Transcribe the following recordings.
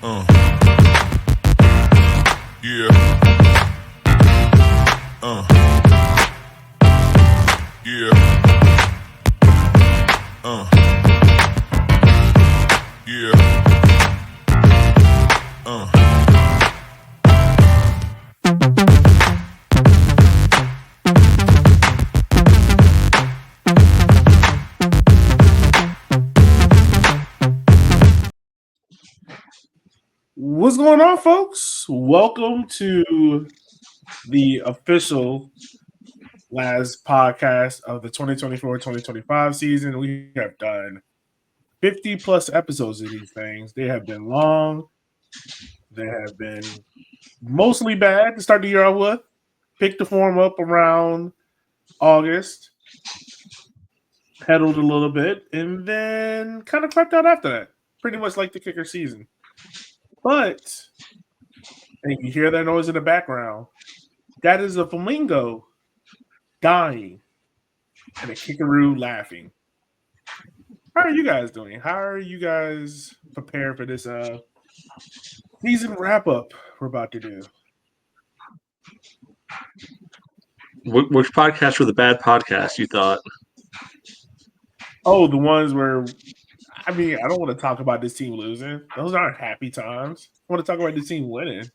Yeah. Yeah. Yeah. What's going on, folks? Welcome to the official last podcast of the 2024-2025 season. We have done 50 plus episodes of these things. They have been long. They have been mostly bad to start the year out with. Picked the form up around August, pedaled a little bit, and then kind of crept out after that. Pretty much like the kicker season. But, and you hear that noise in the background, that is a flamingo dying and a kickaroo laughing. How are you guys doing? How are you guys prepared for this season wrap up we're about to do? Which podcasts were the bad podcasts, you thought? Oh, the ones where, I mean, I don't want to talk about this team losing. Those aren't happy times. I want to talk about this team winning.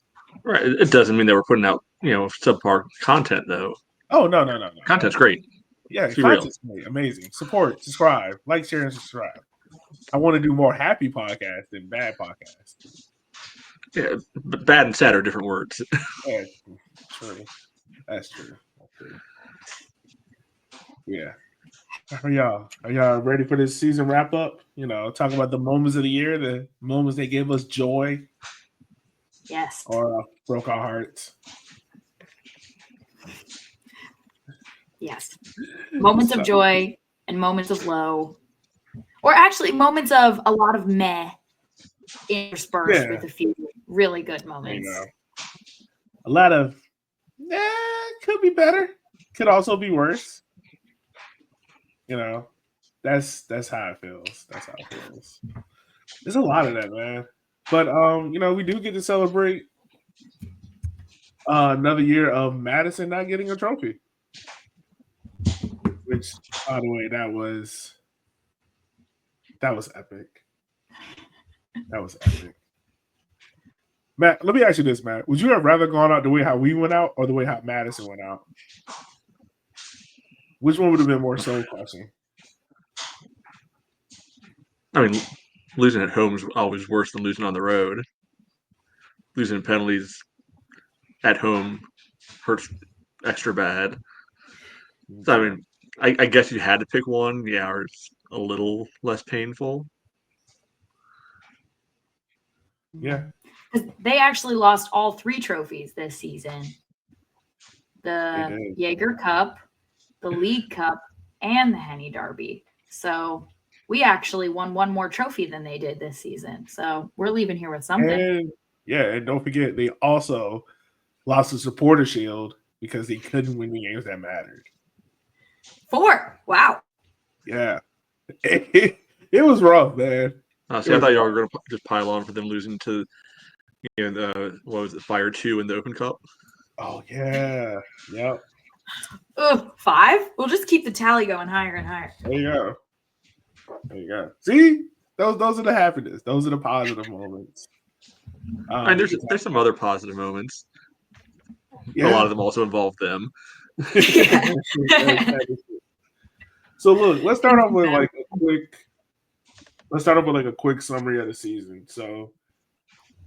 Right. It doesn't mean they were putting out, subpar content, though. Oh, no. Content's great. Yeah, content's great. Amazing. Support, subscribe, like, share, and subscribe. I want to do more happy podcasts than bad podcasts. Yeah, but bad and sad are different words. Yeah, true. That's true. Yeah. Are y'all ready for this season wrap up? Talk about the moments of the year, the moments that gave us joy. Yes. Or broke our hearts. Yes. Moments of joy and moments of low. Or actually moments of a lot of meh interspersed with a few really good moments. A lot of could be better. Could also be worse. That's how it feels. That's how it feels. There's a lot of that, man. But we do get to celebrate another year of Madison not getting a trophy. Which, by the way, that was epic. That was epic. Matt, let me ask you this, Matt. Would you have rather gone out the way how we went out or the way how Madison went out? Which one would have been more soul crushing? I mean, losing at home is always worse than losing on the road. Losing in penalties at home hurts extra bad. So, I mean, I guess you had to pick one, or it's a little less painful. Yeah. They actually lost all 3 trophies this season. The Jaeger Cup, the League Cup, and the Henny Derby. So we actually won one more trophy than they did this season. So we're leaving here with something. And don't forget, they also lost the Supporter Shield because they couldn't win the games that mattered. 4. Wow. Yeah. It was rough, man. I thought y'all were going to just pile on for them losing to, Fire 2 in the Open Cup. Oh, yeah. Yep. 5? We'll just keep the tally going higher and higher. There you go. See? Those are the happiness. Those are the positive moments. And there's some other positive moments. Yeah. A lot of them also involve them. So look, let's start off with a quick summary of the season. So,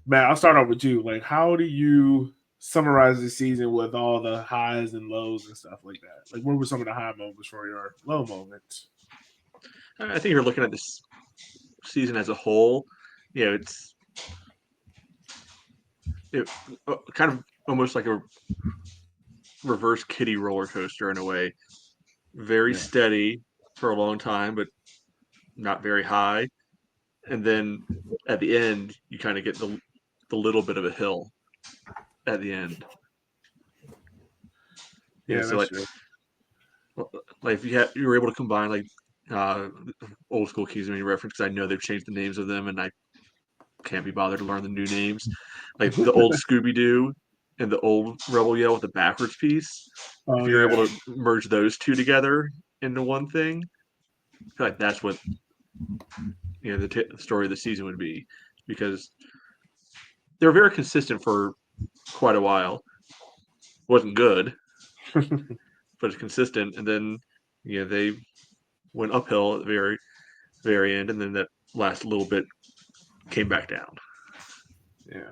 Matt, I'll start off with you. Like, how do you summarize the season with all the highs and lows and stuff like that? Like, what were some of the high moments for your low moments? I think you're looking at this season as a whole. It's kind of almost like a reverse kiddie roller coaster in a way. Very steady for a long time, but not very high. And then at the end, you kind of get the little bit of a hill at the end. Yeah, so that's true. Like if you were able to combine old school keys, reference, because I know they've changed the names of them, and I can't be bothered to learn the new names. Like the old Scooby Doo and the old Rebel Yell with the backwards piece. If you're able to merge those two together into one thing, I feel like that's what the story of the season would be, because they were very consistent for quite a while. Wasn't good, but it's consistent. And then they went uphill at the very very end, and then that last little bit came back down. Yeah.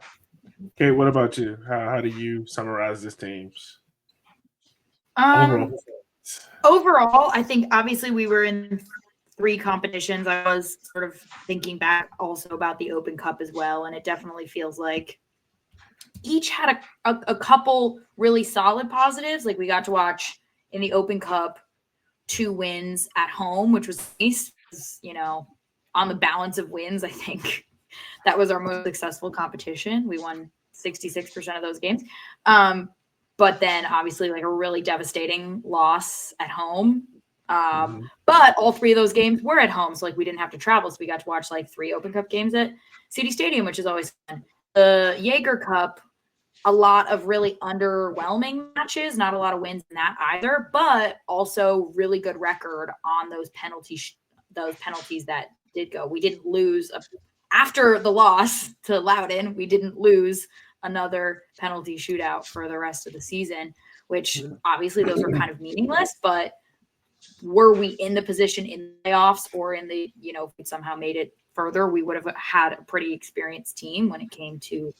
Okay, what about you? How do you summarize this team's overall? I think obviously we were in 3 competitions. I was sort of thinking back also about the Open Cup as well, and it definitely feels like each had a couple really solid positives. Like we got to watch in the Open Cup 2 wins at home, which was nice. On the balance of wins, I think that was our most successful competition. We won 66% of those games. But then obviously like a really devastating loss at home. But all 3 of those games were at home. So like we didn't have to travel. So we got to watch like 3 Open Cup games at City Stadium, which is always fun. The Jaeger Cup, a lot of really underwhelming matches, not a lot of wins in that either, but also really good record on those penalties that did go. We didn't lose after the loss to Loudoun. We didn't lose another penalty shootout for the rest of the season, which obviously those were kind of meaningless, but were we in the position in the playoffs or in the, if we somehow made it further, we would have had a pretty experienced team when it came to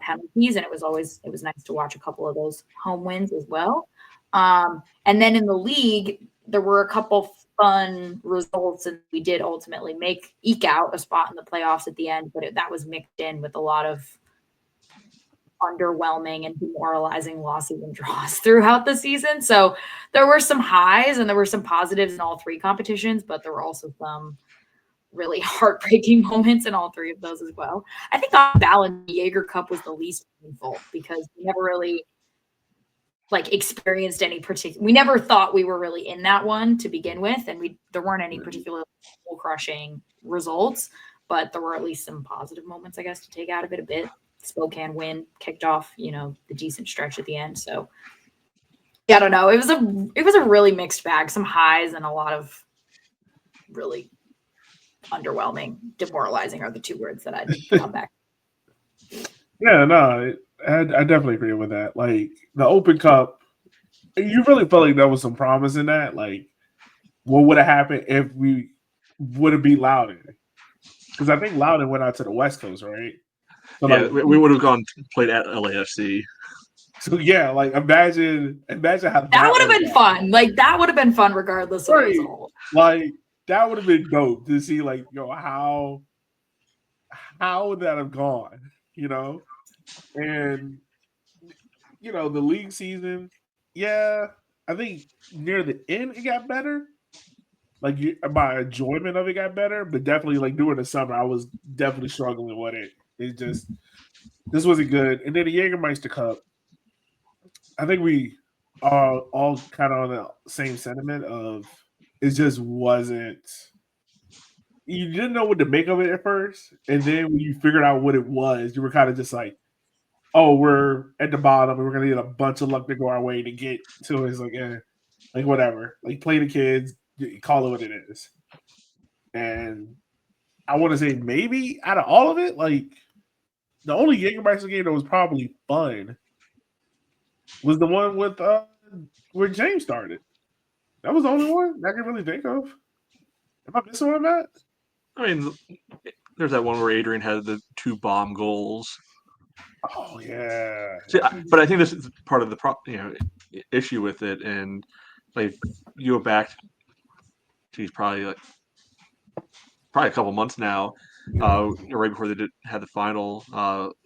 penalties. And it was nice to watch a couple of those home wins as well. And then in the league, there were a couple fun results, and we did ultimately eke out a spot in the playoffs at the end, but that was mixed in with a lot of underwhelming and demoralizing losses and draws throughout the season. So there were some highs and there were some positives in all 3 competitions, but there were also some really heartbreaking moments in all 3 of those as well. I think on balance, the Jaeger Cup was the least painful because we never really experienced any particular. We never thought we were really in that one to begin with, and there weren't any particular soul-crushing results, but there were at least some positive moments, I guess, to take out of it a bit. Spokane win kicked off, the decent stretch at the end. So, yeah, I don't know. It was a really mixed bag. Some highs and a lot of really underwhelming, demoralizing are the 2 words that I'd come back. Yeah, no, I definitely agree with that. Like the Open Cup, you really felt like there was some promise in that. Like, what would have happened if we would have beat Loudoun? Because I think Loudoun went out to the West Coast, right? So yeah, we would have played at LAFC. So yeah, like imagine how that would have been fun. Like that would have been fun regardless of the result. Like that would have been dope to see. Like how would that have gone? And the league season, yeah, I think near the end it got better. Like my enjoyment of it got better, but definitely like during the summer, I was definitely struggling with it. This wasn't good. And then the Jägermeister Cup, I think we are all kind of on the same sentiment of it just wasn't. You didn't know what to make of it at first, and then when you figured out what it was, you were kind of just like, "Oh, we're at the bottom, and we're gonna need a bunch of luck to go our way to get to it." It's like whatever, like play the kids, call it what it is. And I want to say maybe out of all of it, like the only Jägermeister game that was probably fun was the one with where James started. That was the only one I can really think of. Am I missing one on that? I mean, there's that one where Adrian had the 2 bomb goals. Oh yeah. See, but I think this is part of the issue with it, and like you go back, probably a couple months now, right before they had the final.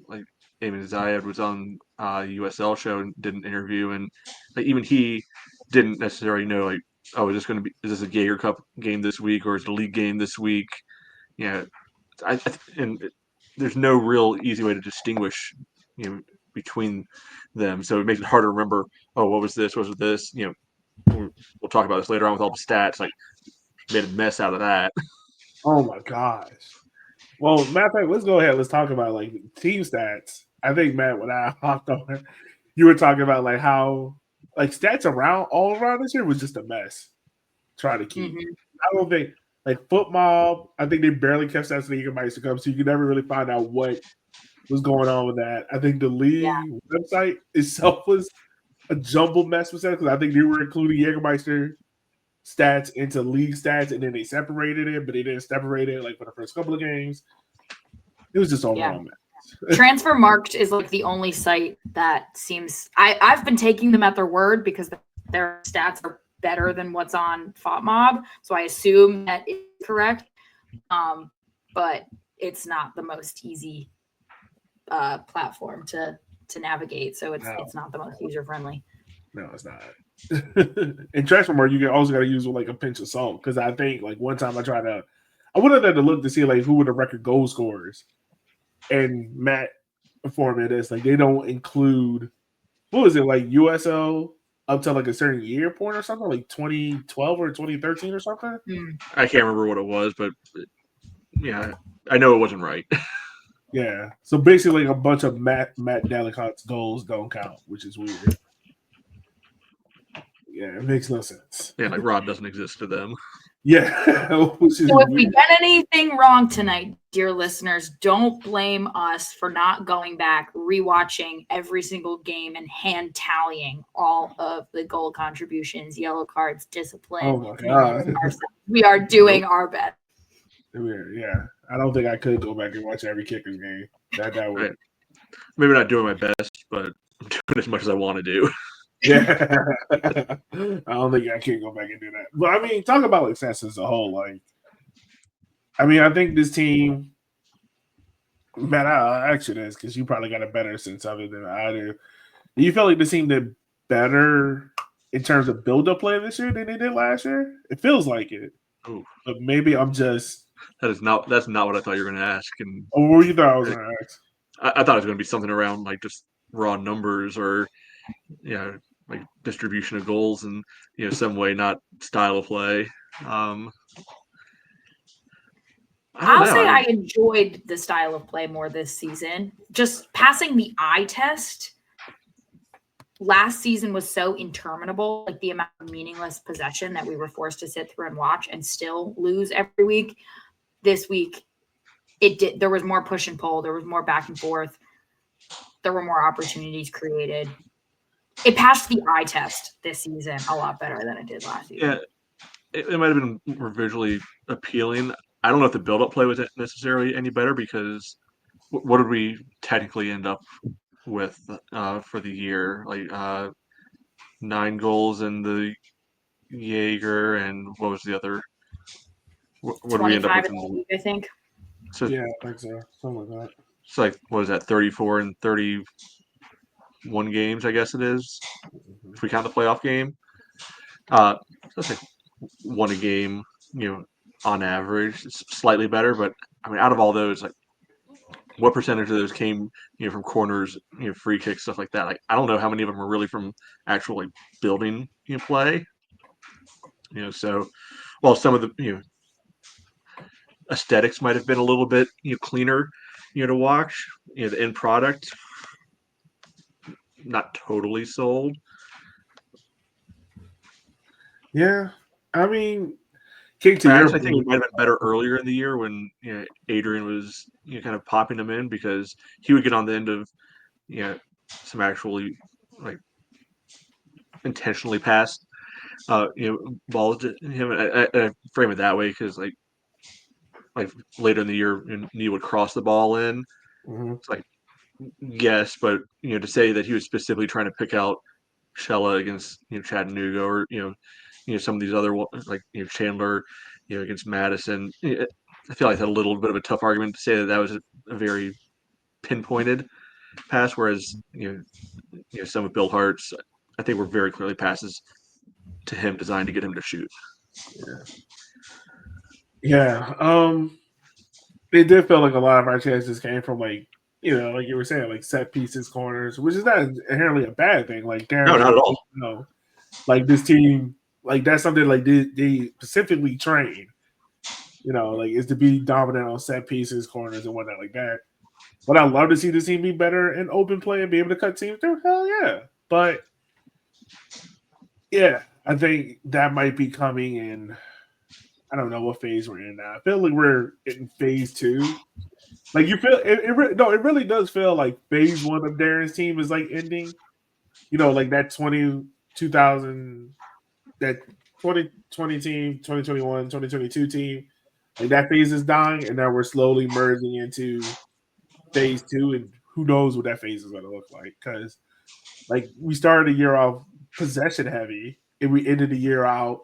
Like Eamon Zayed was on USL show and did an interview, and like even he didn't necessarily know like, oh, is this a Jaeger Cup game this week or is it a league game this week? And there's no real easy way to distinguish, between them. So it makes it hard to remember. Oh, what was this? What was this? We'll talk about this later on with all the stats. Like, made a mess out of that. Oh my gosh! Well, matter of fact, let's go ahead. Let's talk about like team stats. I think Matt, when I hopped on, you were talking about like how like stats all around this year was just a mess. Trying to keep. I don't think like Foot Mob. I think they barely kept stats for the Jägermeister Cup, so you could never really find out what was going on with that. I think the league website itself was a jumbled mess with that because I think they were including Jägermeister stats into league stats, and then they separated it, but they didn't separate it like for the first couple of games. It was just overall mess. Transfermarkt is like the only site that seems. I've been taking them at their word because their stats are better than what's on FOTMob, so I assume that is correct. But it's not the most easy platform to navigate, so it's not the most user friendly. No, it's not. In Transfermarkt, you also got to use like a pinch of salt because I think like one time I wanted to look to see like who were the record goal scorers, and Matt informed me this like they don't include what was it like USL up to like a certain year point or something like 2012 or 2013 or something. I can't remember what it was, but yeah, I know it wasn't right. Yeah, so basically like a bunch of Matt Delicott's goals don't count, which is weird. Yeah, it makes no sense. Yeah, like Rod doesn't exist to them. Yeah. So if we get anything wrong tonight, dear listeners, don't blame us for not going back, rewatching every single game and hand tallying all of the goal contributions, yellow cards, discipline. Oh my God. We are doing our best. Yeah. I don't think I could go back and watch every Kickers game. That would maybe not doing my best, but I'm doing as much as I want to do. Yeah. I don't think I can go back and do that. But I mean, talk about like stats as a whole. Like, I mean, I think this team, Matt, I'll ask you this because you probably got a better sense of it than I do. Do you feel like this team did better in terms of build-up play this year than they did last year? It feels like it. Ooh. But maybe I'm just. That's not what I thought you were going to ask. And what were you thought I was going to ask? I thought it was going to be something around like just raw numbers or, like distribution of goals and some way, not style of play. I'll say I enjoyed the style of play more this season. Just passing the eye test. Last season was so interminable, like the amount of meaningless possession that we were forced to sit through and watch and still lose every week. This week, there was more push and pull. There was more back and forth. There were more opportunities created. It passed the eye test this season a lot better than it did last season. Yeah, it might have been more visually appealing. I don't know if the build-up play was necessarily any better because what did we technically end up with for the year? Like 9 goals in the Jaeger, and what was the other? What did we end up with? In the league, I think. So, yeah, I think so. Something like that. It's like, what was that, 34 and 31 games, I guess it is, if we count the playoff game. That's like 1 a game, on average. It's slightly better, but I mean, out of all those, like, what percentage of those came, from corners, free kicks, stuff like that? Like, I don't know how many of them are really from actual like building, play. So while some of the, aesthetics might have been a little bit, cleaner, to watch, the end product, not totally sold. Yeah, I mean, I think it might have been better earlier in the year when Adrian was kind of popping them in because he would get on the end of some actually like intentionally passed balls to him. I frame it that way because like later in the year he would cross the ball in. Mm-hmm. It's like yes, but to say that he was specifically trying to pick out Shella against Chattanooga or some of these other like Chandler against Madison, I feel like that's a little bit of a tough argument to say that was a very pinpointed pass, whereas some of Bill Hart's I think were very clearly passes to him designed to get him to shoot. Yeah. It did feel like a lot of our chances came from like like you were saying, like set pieces, corners, which is not inherently a bad thing. Like Darren, no, not at all. Like this team, like that's something like they specifically train. like is to be dominant on set pieces, corners, and whatnot like that. But I love to see the team be better in open play and be able to cut teams through. Hell yeah! But yeah, I think that might be coming in. I don't know what phase we're in now. I feel like we're in phase 2. Like you feel it really does feel like phase 1 of Darren's team is like ending. Like that 2000, that 2020 team, 2021, 2022 team, like that phase is dying, and now we're slowly merging into phase 2, and who knows what that phase is going to look like? Because like we started the year off possession heavy, and we ended the year out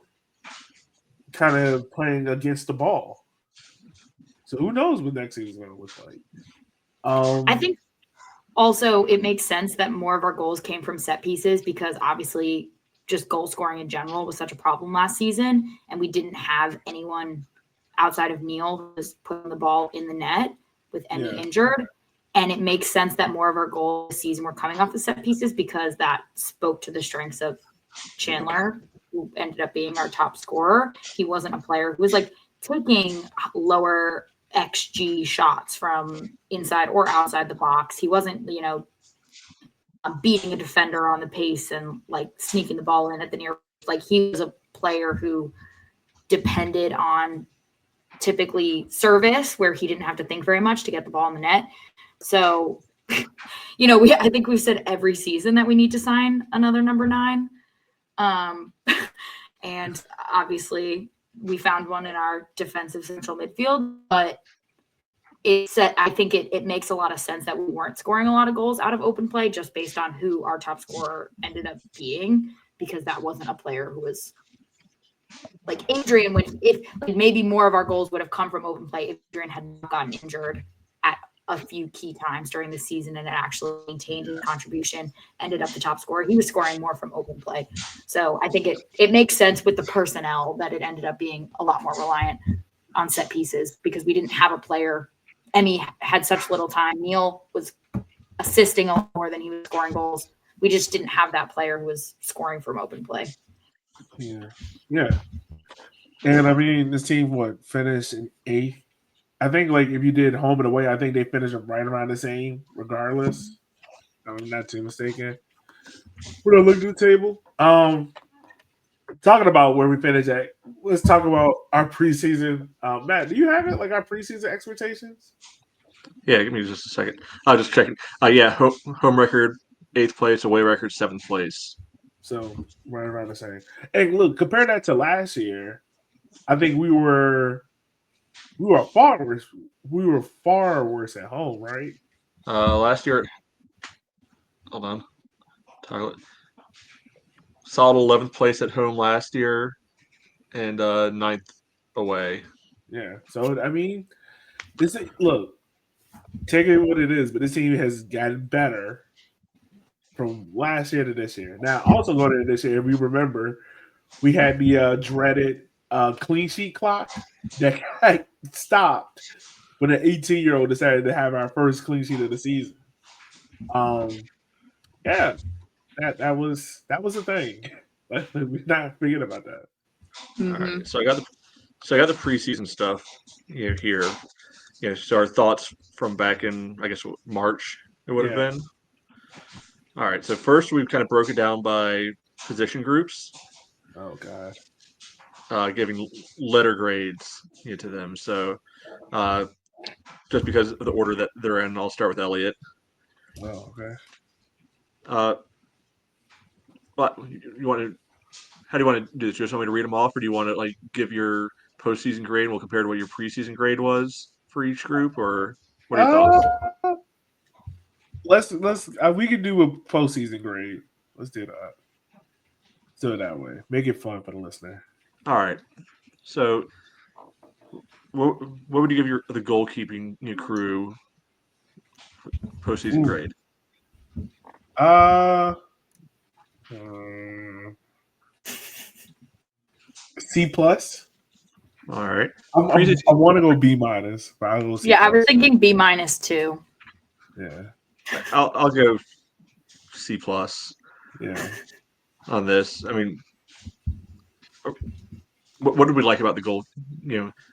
kind of playing against the ball. So who knows what next season is going to look like? I think also it makes sense that more of our goals came from set pieces because obviously just goal scoring in general was such a problem last season, and we didn't have anyone outside of Neil who was putting the ball in the net with Emmy injured. And it makes sense that more of our goals this season were coming off the set pieces because that spoke to the strengths of Chandler, who ended up being our top scorer. He wasn't a player who was like taking lower XG shots from inside or outside the box. He wasn't, beating a defender on the pace and like sneaking the ball in at the near. Like he was a player who depended on typically service where he didn't have to think very much to get the ball in the net. So, I think we've said every season that we need to sign another number 9. And obviously we found one in our defensive central midfield, but I think it makes a lot of sense that we weren't scoring a lot of goals out of open play just based on who our top scorer ended up being, because that wasn't a player who was like Adrian. Maybe more of our goals would have come from open play if Adrian had not gotten injured at a few key times during the season and actually maintained his contribution, ended up the top scorer. He was scoring more from open play. So I think it makes sense with the personnel that it ended up being a lot more reliant on set pieces because we didn't have a player. Emmy had such little time. Neil was assisting a lot more than he was scoring goals. We just didn't have that player who was scoring from open play. Yeah. And I mean, this team finished in 8th. I think like if you did home and away, I think they finished right around the same, regardless. I'm not too mistaken. We're gonna look at the table. Talking about where we finished at, let's talk about our preseason. Matt, do you have it? Like our preseason expectations? Yeah, give me just a second. I'll just check it. Home record 8th place, away record 7th place. So right around the same. And look, compare that to last year. I think we were far worse. We were far worse at home, right? Last year, hold on, toggle it. Solid 11th place at home last year, and 9th away. Yeah. So I mean, look, take it what it is, but this team has gotten better from last year to this year. Now, also going into this year, we remember we had the dreaded clean sheet clock that got stopped when an 18-year-old decided to have our first clean sheet of the season. Yeah, that was a thing. We're not forget about that. Mm-hmm. All right, so I got the preseason stuff here. So our thoughts from back in, I guess, March it would have been. All right, so first we've kind of broken down by position groups. Oh God. Giving letter grades to them. So just because of the order that they're in, I'll start with Elliot. Oh, okay. But how do you want to do this? Do you just want me to read them off, or do you want to like give your postseason grade and we'll compare to what your preseason grade was for each group, or what are your thoughts? Let's we can do a postseason grade. Let's do that. Let's do it that way. Make it fun for the listener. All right. So, what would you give the goalkeeping crew postseason grade? C plus. All right. I want to go B minus, but I'll go C+. Yeah, I was thinking B minus too. Yeah. I'll go C plus. Yeah. On this, I mean, what did we like about the goal?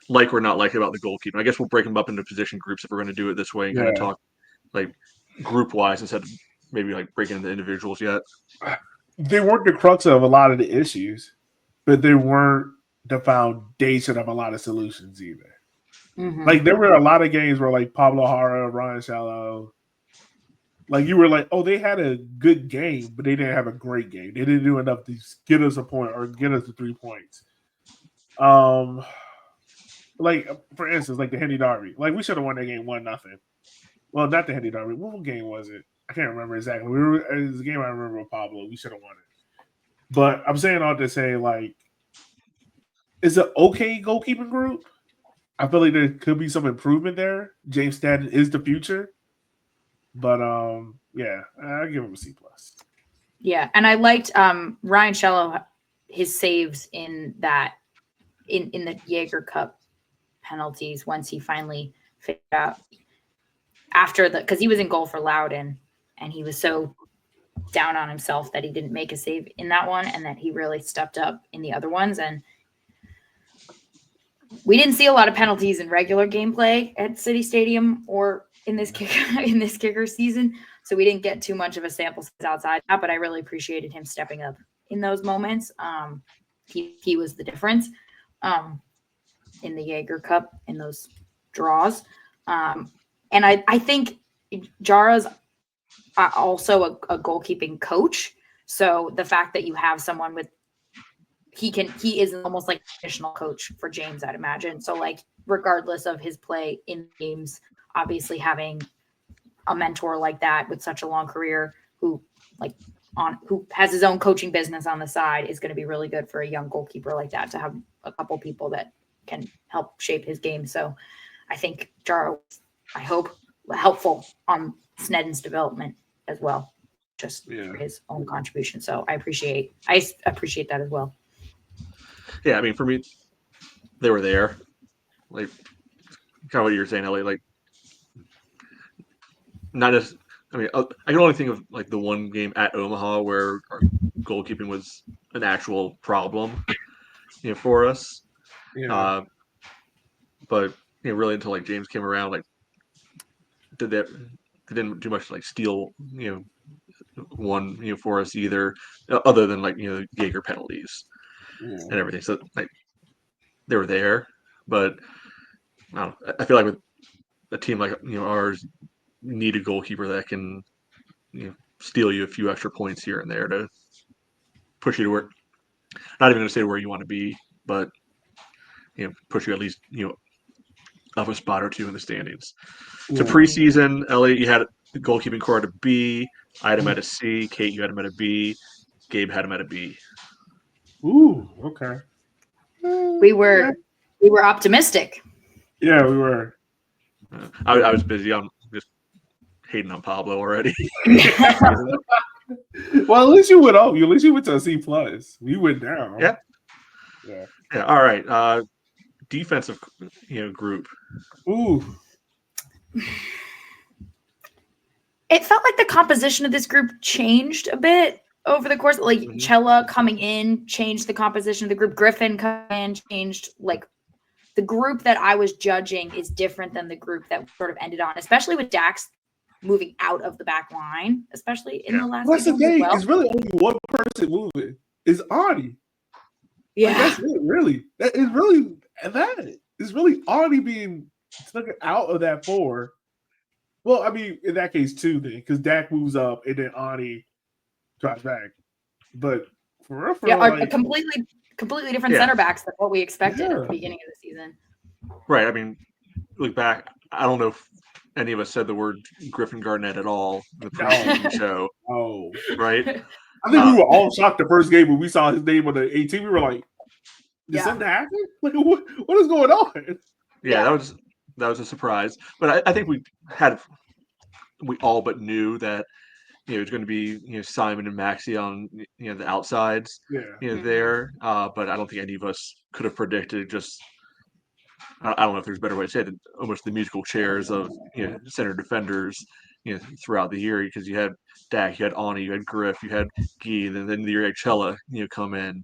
Like or not like about the goalkeeper? I guess we'll break them up into position groups if we're going to do it this way and kind of talk like group wise instead of maybe like breaking into individuals yet. They weren't the crux of a lot of the issues, but they weren't the foundation of a lot of solutions either. Mm-hmm. Like there were a lot of games where like Pablo Hara, Ryan Shallow, like you were like, oh, they had a good game, but they didn't have a great game. They didn't do enough to get us a point or get us the 3 points. Like for instance, like the Henry Derby, like we should have won that game 1-0. Well, not the Henry Derby. What game was it? I can't remember exactly. It was a game I remember with Pablo. We should have won it. But I'm saying all to say, like, it's an okay goalkeeping group. I feel like there could be some improvement there. James Stadden is the future. But yeah, I give him a C+. Yeah, and I liked Ryan Shallow, his saves in the Jaeger Cup penalties once he finally figured out after because he was in goal for Loudon and he was so down on himself that he didn't make a save in that one and that he really stepped up in the other ones. And we didn't see a lot of penalties in regular gameplay at City Stadium or in this kicker season. So we didn't get too much of a sample size outside that, but I really appreciated him stepping up in those moments. He was the difference in the Jaeger Cup in those draws. And I think Jara's also a goalkeeping coach. So the fact that you have someone with he is almost like a traditional coach for James, I'd imagine. So like regardless of his play in games, obviously having a mentor like that with such a long career who has his own coaching business on the side is going to be really good for a young goalkeeper like that to have a couple people that can help shape his game. So I think Jara, I hope, helpful on Snedden's development as well, just for his own contribution. So I appreciate that as well. Yeah, I mean, for me, they were there. Like, kind of what you were saying, Elliot. Like, not as I mean, I can only think of like the one game at Omaha where our goalkeeping was an actual problem, for us. Yeah. But really until like James came around, like they didn't do much like steal, one, for us either, other than like Jaeger penalties and everything. So like they were there, but I don't know, I feel like with a team like ours, you need a goalkeeper that can steal you a few extra points here and there to push you to where, not even going to say where you want to be, but push you at least up a spot or two in the standings. So preseason, Elliot, you had the goalkeeping core at a B. I had him at a C. Kate, you had him at a B. Gabe had him at a B. Ooh, okay. We were optimistic. Yeah, we were. I was busy. I'm just hating on Pablo already. Well, at least you went up. At least you went to a C+. We went down. Yeah. All right. Defensive, group. Ooh. It felt like the composition of this group changed a bit over the course. Like Chella coming in changed the composition of the group. Griffin coming in changed. Like the group that I was judging is different than the group that sort of ended on, especially with Dax moving out of the back line, especially in the last. What's the game thing? as well. It's really only one person moving. It's Arnie. Yeah, like, that's it. Really, that is really it's really Arnie being taken out of that 4. Well, I mean, in that case, 2 then, because Dak moves up and then Arnie drops back. But for real, are completely different center backs than what we expected at the beginning of the season. Right. I mean, look back. I don't know if any of us said the word Griffin Garnett at all in the preseason show. Oh, right. I think we were all shocked the first game when we saw his name on the 18. We were like, "Did something happen? Like, what is going on?" Yeah, that was a surprise. But I think we all but knew that it was going to be Simon and Maxi on the outsides. There. But I don't think any of us could have predicted just. I don't know if there's a better way to say it, almost the musical chairs of center defenders throughout the year, because you had Dak, you had Ani, you had Griff, you had Gee, and then you had Chella come in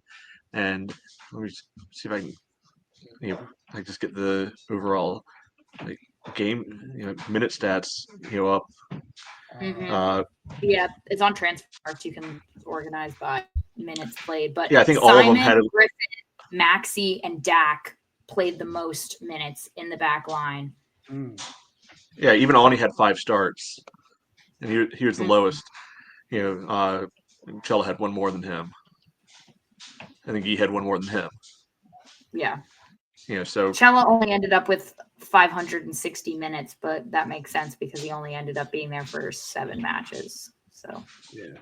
And let me see if I can, like just get the overall like game, minute stats, up. Mhm. Yeah, it's on Transfermarkt. You can organize by minutes played. But Yeah, I think all of them Simon, had. Griffin, Maxey, and Dak played the most minutes in the back line. Yeah, even Ani had 5 starts, and he was the Mhm. lowest. Chella had one more than him. I think he had one more than him. Yeah. So Chella only ended up with 560 minutes, but that makes sense because he only ended up being there for 7 matches. So yeah.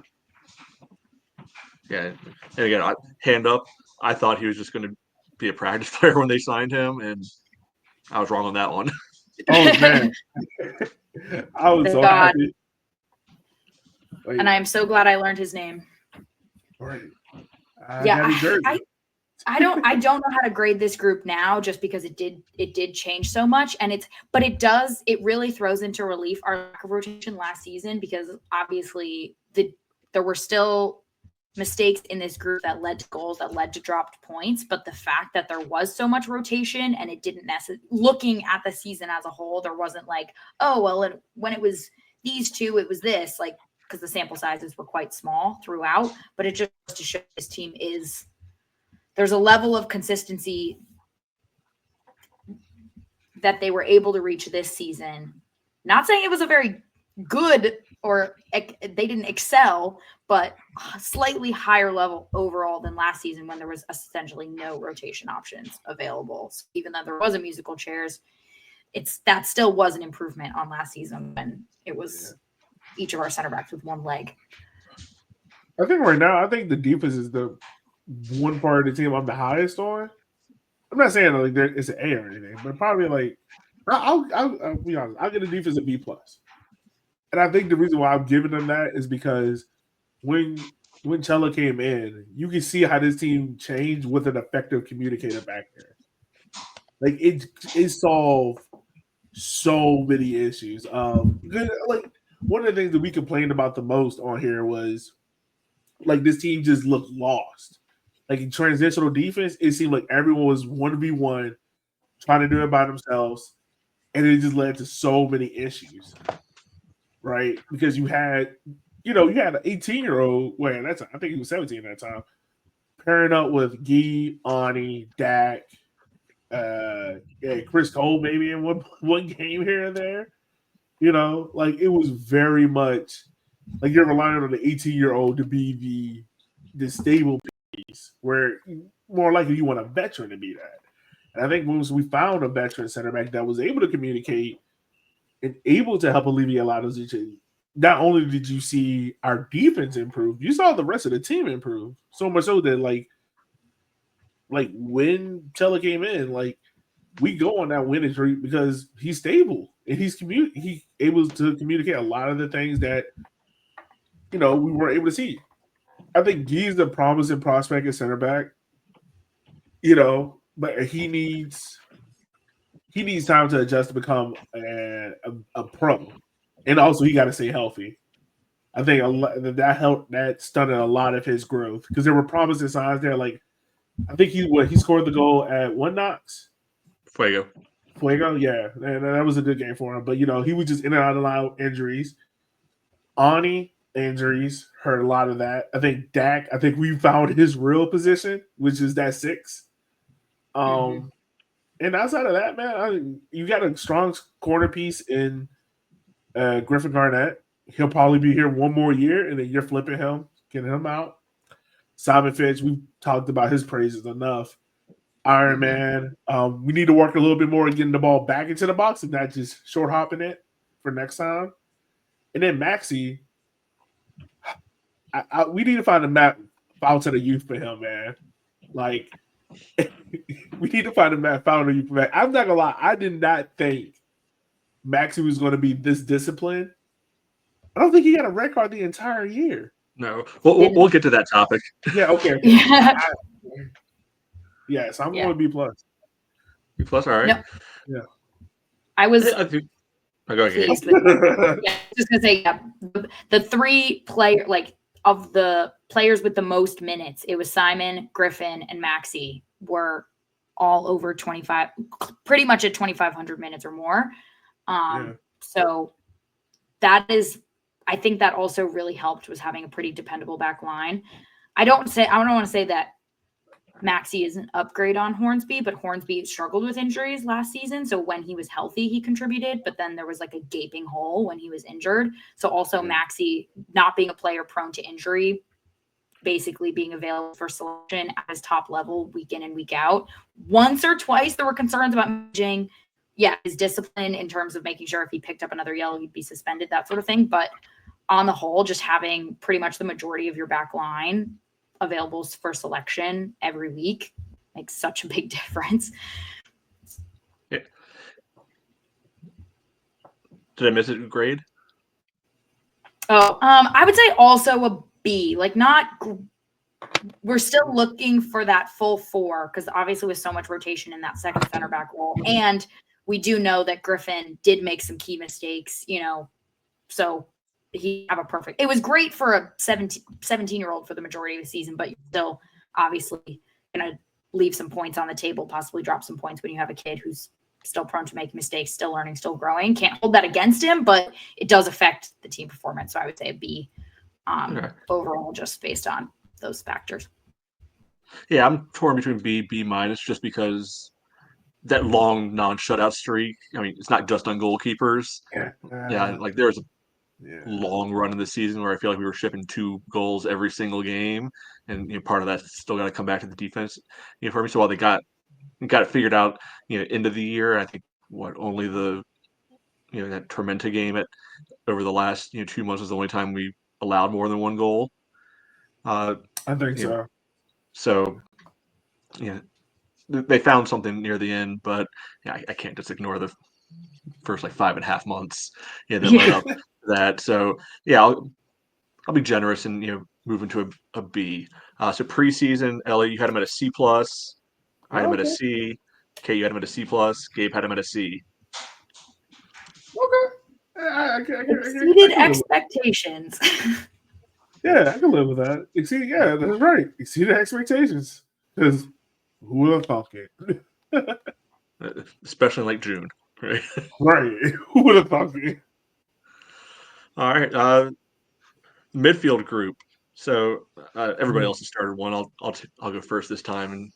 And again, hand up, I thought he was just going to be a practice player when they signed him, and I was wrong on that one. Oh man, I was so happy. Like, and I am so glad I learned his name. Right. I don't know how to grade this group now, just because it did change so much, and it really throws into relief our lack of rotation last season, because obviously there were still mistakes in this group that led to goals, that led to dropped points, but the fact that there was so much rotation and it didn't necessarily, looking at the season as a whole, there wasn't like, oh well, when it was these two, it was this, like, because the sample sizes were quite small throughout, but it just goes to show this team there's a level of consistency that they were able to reach this season. Not saying it was a very good, or they didn't excel, but a slightly higher level overall than last season, when there was essentially no rotation options available. So even though there was a musical chairs, that still was an improvement on last season when it was each of our center backs with one leg. I think right now, the defense is the one part of the team I'm the highest on. I'm not saying like it's an A or anything, but probably like I'll be honest, I'll get a defense a B plus. And I think the reason why I'm giving them that is because when Chella came in, you can see how this team changed with an effective communicator back there. Like it solved so many issues. Like one of the things that we complained about the most on here was like this team just looked lost. Like in transitional defense, it seemed like everyone was 1v1 trying to do it by themselves, and it just led to so many issues. Right? Because you had an 18-year-old, I think he was 17 at that time, pairing up with Guy, Ani, Dak, Chris Cole maybe in one game here and there. Like it was very much like you're relying on the 18-year-old to be the stable piece, where more likely you want a veteran to be that. And I think once we found a veteran center back that was able to communicate and able to help alleviate a lot of those issues, not only did you see our defense improve, you saw the rest of the team improve. So much so that like when Chella came in, like we go on that winning streak because he's stable and he's able to communicate a lot of the things that we weren't able to see. I think he's the promising prospect at center back, but he needs time to adjust to become a pro, and also he got to stay healthy. I think that stunted a lot of his growth because there were promising signs there. Like I think he scored the goal at one Knox. Fuego, yeah, and that was a good game for him. But he was just in and out of line with injuries. Ani injuries hurt a lot of that. I think Dak. I think we found his real position, which is that 6. And outside of that, man, you got a strong corner piece in Griffin Garnett. He'll probably be here one more year, and then you're flipping him, getting him out. Simon Fitch, we've talked about his praises enough. Iron Man, we need to work a little bit more getting the ball back into the box and not just short hopping it for next time. And then Maxey, we need to find a map fountain of youth for him, man. Like, we need to find a map fountain of youth for him. I'm not gonna lie, I did not think Maxey was going to be this disciplined. I don't think he got a red card the entire year. No, we'll get to that topic. Yeah, okay. Yes, I'm going to B plus. B plus, all right. No. Yeah. I was. I go ahead. Yeah, I was just gonna say, the 3 player, like of the players with the most minutes, it was Simon, Griffin, and Maxey were all over 25, pretty much at 2,500 minutes or more. So that is, I think that also really helped, was having a pretty dependable back line. I don't want to say that Maxey is an upgrade on Hornsby, but Hornsby struggled with injuries last season. So when he was healthy, he contributed, but then there was like a gaping hole when he was injured. So also Maxey not being a player prone to injury, basically being available for selection at his top level week in and week out. Once or twice there were concerns about managing, his discipline in terms of making sure if he picked up another yellow, he'd be suspended, that sort of thing. But on the whole, just having pretty much the majority of your back line available for selection every week makes such a big difference. Yeah. Did I miss a grade? I would say also a B. Like, we're still looking for that full 4, because obviously with so much rotation in that second center back role, and we do know that Griffin did make some key mistakes, so he have a perfect. It was great for a 17-year-old for the majority of the season, but you're still obviously going to leave some points on the table, possibly drop some points when you have a kid who's still prone to make mistakes, still learning, still growing. Can't hold that against him, but it does affect the team performance. So I would say a B overall, just based on those factors. Yeah, I'm torn between B minus, just because that long non-shutout streak. I mean, it's not just on goalkeepers. Like there was a long run in the season where I feel like we were shipping 2 goals every single game, and part of that's still got to come back to the defense. For me, so while they got it figured out, end of the year, I think only the that Tormenta game over the last 2 months was the only time we allowed more than 1 goal. I think so. So, they found something near the end, but I can't just ignore the first 5.5 months that led up to that. So I'll be generous and move into a B. So preseason, Ellie, you had him at a C plus. I had him at a C. Kate, you had him at a C plus. Gabe had him at a C. Okay. Exceeded expectations. Yeah, I can live with that. That's right. Exceeded expectations. Because who would have thought it? Especially in like June, right? Right. Who would have thought it? All right. Midfield group. So everybody else has started one. I'll go first this time, and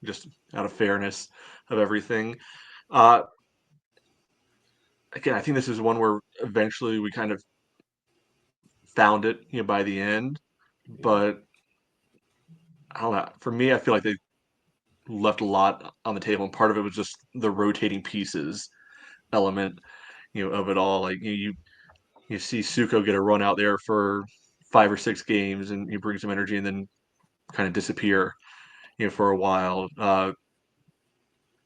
just out of fairness of everything. Again, I think this is one where eventually we kind of found it, by the end. But I don't know. For me, I feel like they left a lot on the table, and part of it was just the rotating pieces element, of it all. Like you see Suko get a run out there for 5 or 6 games, and you bring some energy, and then kind of disappear, for a while. I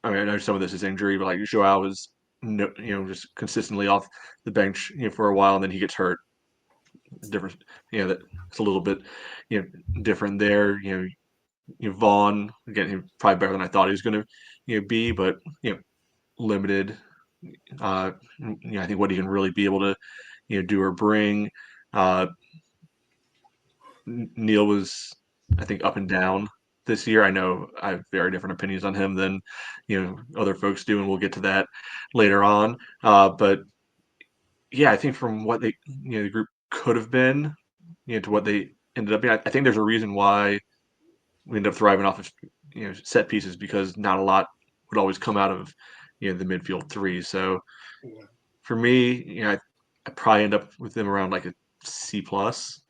know some of this is injury, but like Joao was, just consistently off the bench, for a while, and then he gets hurt. Different, that's a little bit, different there. Vaughn, again, probably better than I thought he was going to, be, but limited. I think what he can really be able to, do or bring. Neil was, I think, up and down this year. I know I have very different opinions on him than other folks do, and we'll get to that later on. But I think from what they the group could have been, to what they ended up being, I think there's a reason why we end up thriving off of set pieces, because not a lot would always come out of the midfield 3. So for me, I probably end up with them around like a C plus.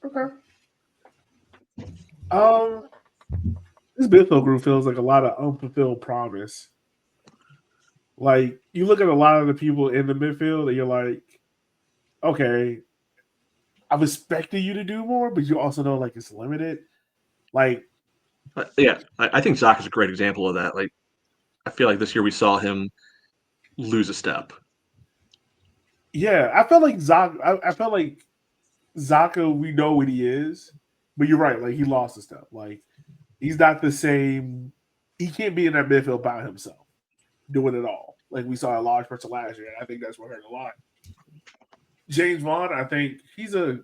Okay. This midfield group feels like a lot of unfulfilled promise. Like, you look at a lot of the people in the midfield and you're like, okay, I'm expecting you to do more, but you also know like it's limited. Like, I think Zach is a great example of that. Like, I feel like this year we saw him lose a step. Yeah, I felt like Zaka, we know what he is, but you're right. Like, he lost a step. Like, he's not the same. He can't be in that midfield by himself, doing it all. Like we saw a large person last year. And I think that's what hurt a lot. James Vaughn, I think he's a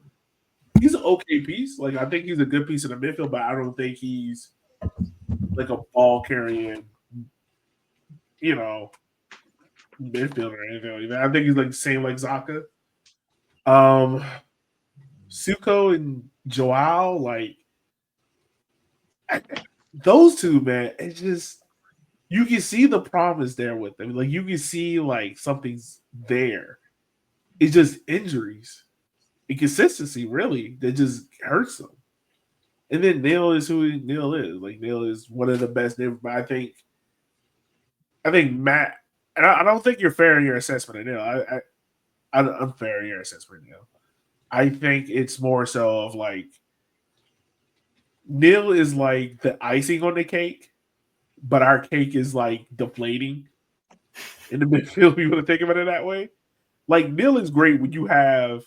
he's an okay piece. Like I think he's a good piece in the midfield, but I don't think he's like a ball carrying, midfielder or anything like that. I think he's like the same like Zaka. Suko and Joao, like those two, man, it's just you can see the promise there with them. Like you can see like something's there. It's just injuries. Inconsistency, really, that just hurts them. And then Neil is who Neil is. Like Neil is one of the best. But I think Matt, and I don't think you're fair in your assessment of Neil. I'm unfair in your assessment of Neil. I think it's more so of like Neil is like the icing on the cake, but our cake is like deflating in the midfield. You want to think about it that way? Like Neil is great when you have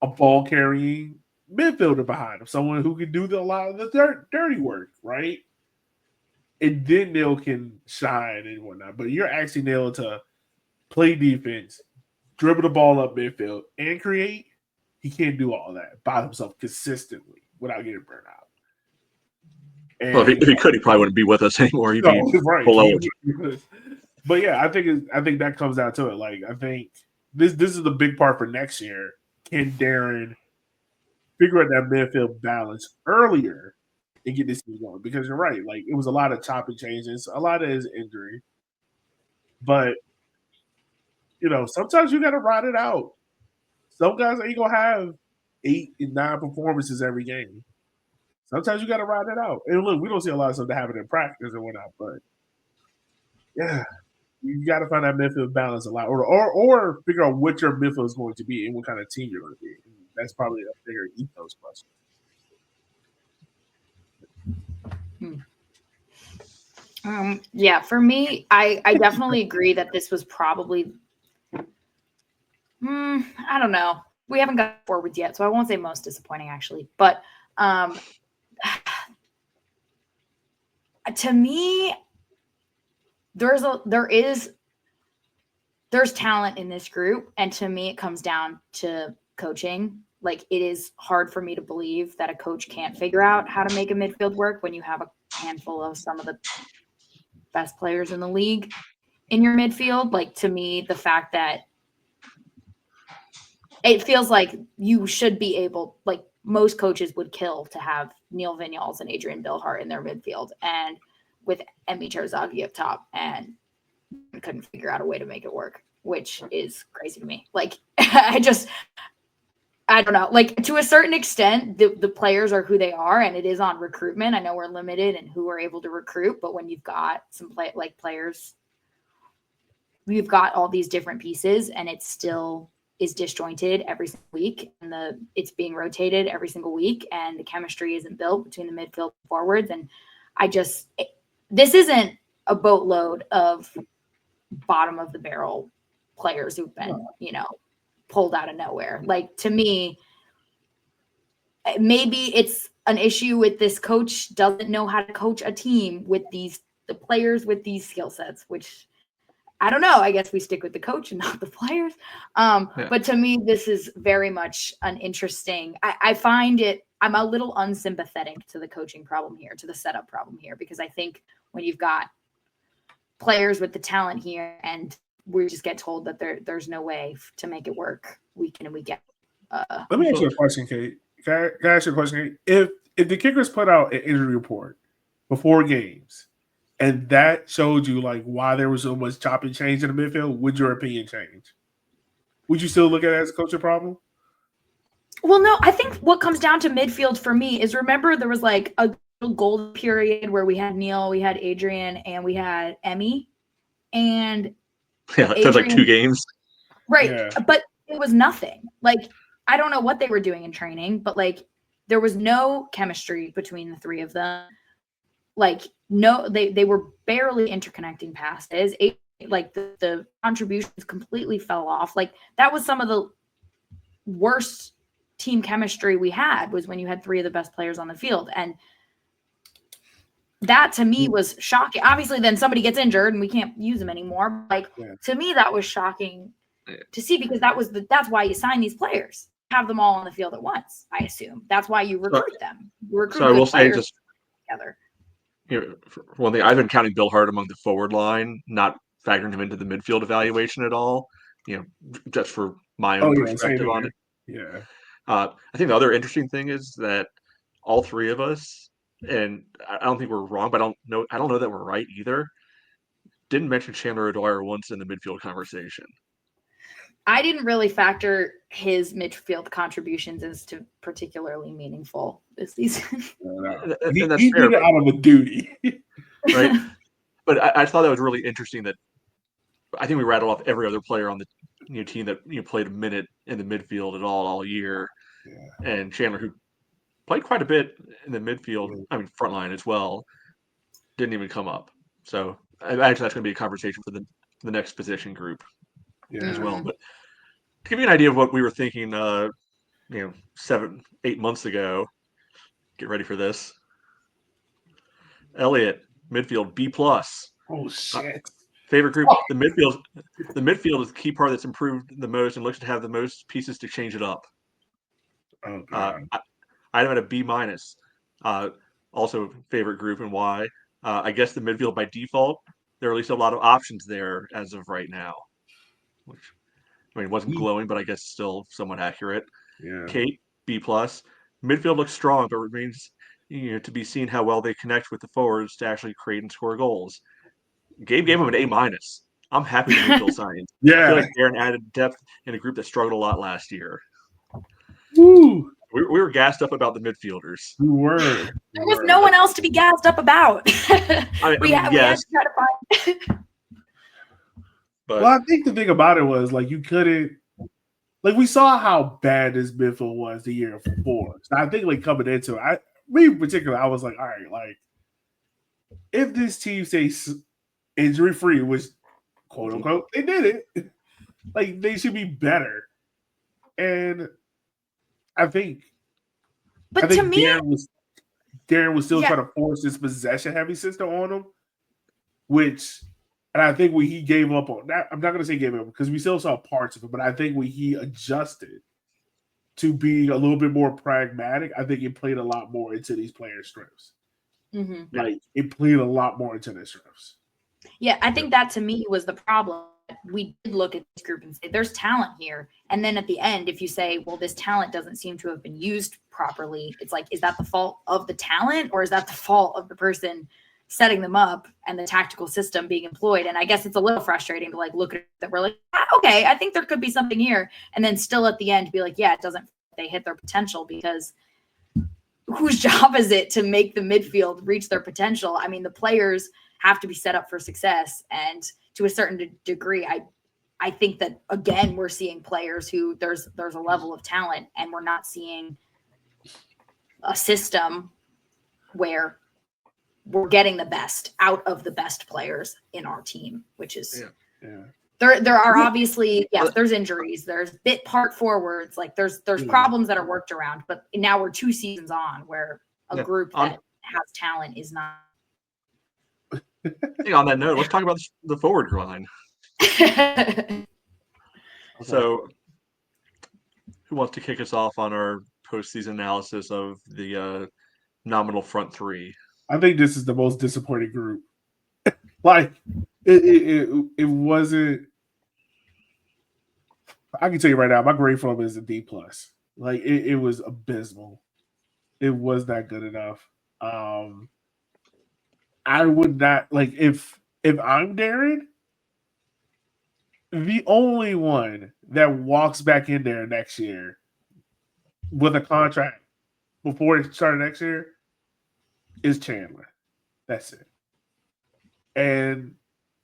a ball carrying midfielder behind him, someone who can do a lot of the dirty work, right? And then Neil can shine and whatnot. But you're asking Neil to play defense, dribble the ball up midfield, and create. He can't do all that by himself consistently without getting burnt out. And, well, if he could, he probably wouldn't be with us anymore. He'd be below us. But yeah, I think that comes down to it. Like I think this is the big part for next year. Can Darren figure out that midfield balance earlier and get this team going? Because you're right. Like it was a lot of choppy changes, a lot of his injury. But sometimes you gotta ride it out. Some guys ain't gonna have 8 and 9 performances every game. Sometimes you gotta ride it out. And look, we don't see a lot of stuff that happen in practice and whatnot, but yeah, you gotta find that midfield balance a lot, or figure out what your midfield is going to be and what kind of team you're going to be. And that's probably a bigger ethos question. Yeah, for me, I definitely agree that this was probably I don't know. We haven't got forward yet, so I won't say most disappointing actually. But to me, there's talent in this group, and to me, it comes down to coaching. Like it is hard for me to believe that a coach can't figure out how to make a midfield work when you have a handful of some of the best players in the league in your midfield. Like to me, the fact that it feels like you should be able, like most coaches would kill to have Neil Vinyals and Adrian Bilhart in their midfield and with Emi Terzaghi up top, and couldn't figure out a way to make it work, which is crazy to me. Like, I don't know. Like to a certain extent, the players are who they are, and it is on recruitment. I know we're limited in who we're able to recruit, but when you've got some players, we've got all these different pieces, and it still is disjointed every single week, and it's being rotated every single week, and the chemistry isn't built between the midfield and forwards. And this isn't a boatload of bottom of the barrel players who've been, pulled out of nowhere. Like to me, maybe it's an issue with this coach doesn't know how to coach a team with the players with these skill sets, which I don't know. I guess we stick with the coach and not the players. But to me, this is very much an interesting, I find it, I'm a little unsympathetic to the coaching problem here, to the setup problem here, because I think when you've got players with the talent here and we just get told that there's no way to make it work week in and week out. Let me ask you a question, Kate. Can I ask you a question, Kate? If the kickers put out an injury report before games, and that showed you like why there was so much chop and change in the midfield, would your opinion change? Would you still look at it as a coaching problem? Well, no, I think what comes down to midfield for me is, remember there was like a gold period where we had Neil, we had Adrian, and we had Emi. And yeah, it was like 2 games. Right. Yeah. But it was nothing. Like, I don't know what they were doing in training, but like there was no chemistry between the 3 of them. Like, no, they were barely interconnecting passes. Like the contributions completely fell off. Like that was some of the worst team chemistry we had, was when you had 3 of the best players on the field. And that to me was shocking. Obviously then somebody gets injured and we can't use them anymore. Like to me, that was shocking to see, because that's why you sign these players. have them all on the field at once, I assume. That's why you recruit them. You recruit So I will good say players just together. for one thing, I've been counting Bill Hart among the forward line, not factoring him into the midfield evaluation at all. Just for my own perspective on it. Yeah. I think the other interesting thing is that all three of us, and I don't think we're wrong, but I don't know that we're right either, didn't mention Chandler O'Dwyer once in the midfield conversation. I didn't really factor his midfield contributions as to particularly meaningful this season. He And that's did fair, it out of a duty. right? But I thought that was really interesting that I think we rattled off every other player on the team that played a minute in the midfield at all year. Yeah. And Chandler, who played quite a bit in the midfield, I mean front line as well, didn't even come up. So I imagine that's going to be a conversation for the next position group as well. But to give you an idea of what we were thinking, 7-8 months ago, get ready for this. Elliot, midfield B+. Oh shit. Favorite group, the midfield is the key part that's improved the most and looks to have the most pieces to change it up. Oh god. I'm at a B-. Also favorite group and why. I guess the midfield by default, there are at least a lot of options there as of right now. Which wasn't glowing, but I guess still somewhat accurate. Yeah. Kate, B+. Midfield looks strong, but remains to be seen how well they connect with the forwards to actually create and score goals. Gabe gave him an A-. I'm happy with the midfield signing. Yeah. I feel like Aaron added depth in a group that struggled a lot last year. Woo. We were gassed up about the midfielders. We were. There was no one else to be gassed up about. We had yes. to try to find. Well, I think the thing about it was you couldn't we saw how bad this midfield was the year before. So I think coming into it, me in particular, I was like, all right, if this team stays injury free, which quote unquote they did it, they should be better. And I think to me, Darren was still trying to force this possession heavy system on him, and I think when he gave up on that, I'm not going to say gave up because we still saw parts of it, but I think when he adjusted to be a little bit more pragmatic, I think it played a lot more into these players' strengths. Mm-hmm. It played a lot more into their strengths. Yeah, I think that to me was the problem. We did look at this group and say, there's talent here. And then at the end, if you say, well, this talent doesn't seem to have been used properly, it's is that the fault of the talent or is that the fault of the person setting them up and the tactical system being employed? And I guess it's a little frustrating to look at it that we're okay, I think there could be something here. And then still at the end be yeah, it doesn't, they hit their potential because whose job is it to make the midfield reach their potential? I mean, the players have to be set up for success. And to a certain degree, I think that, again, we're seeing players who there's a level of talent and we're not seeing a system where we're getting the best out of the best players in our team, which is there are obviously, yes, there's injuries, there's bit part forwards, there's problems that are worked around, but now we're 2 seasons on where a group that has talent is not. Hey, on that note, let's talk about the forward line. So, who wants to kick us off on our postseason analysis of the nominal front three? I think this is the most disappointing group. It wasn't. I can tell you right now, my grade for them is a D+. It was abysmal. It was not good enough. I would not if I'm Darren, the only one that walks back in there next year with a contract before it started next year is Chandler. That's it. And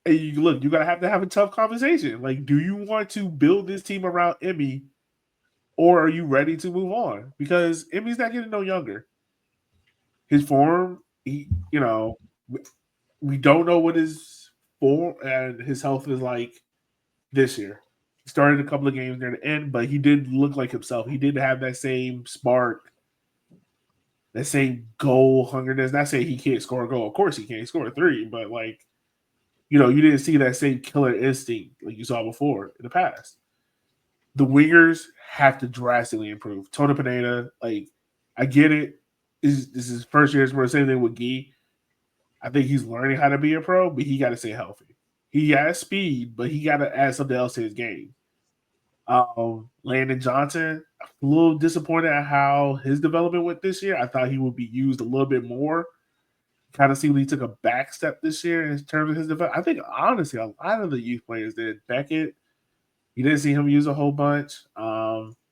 you gotta have to have a tough conversation. Do you want to build this team around Emmy, or are you ready to move on? Because Emmy's not getting no younger. His form, we don't know what his form and his health is like this year. He started a couple of games near the end, but he didn't look like himself. He didn't have that same spark, that same goal hungerness. Not saying he can't score a goal. Of course he can't score a 3, but you didn't see that same killer instinct like you saw before in the past. The wingers have to drastically improve. Tony Pineda, like, I get it. This is his first year. It's same thing with Gee. I think he's learning how to be a pro, but he got to stay healthy. He has speed, but he got to add something else to his game. Landon Johnson, a little disappointed at how his development went this year. I thought he would be used a little bit more. Kind of seemed he took a back step this year in terms of his development. I think, honestly, a lot of the youth players did. Beckett, you didn't see him use a whole bunch.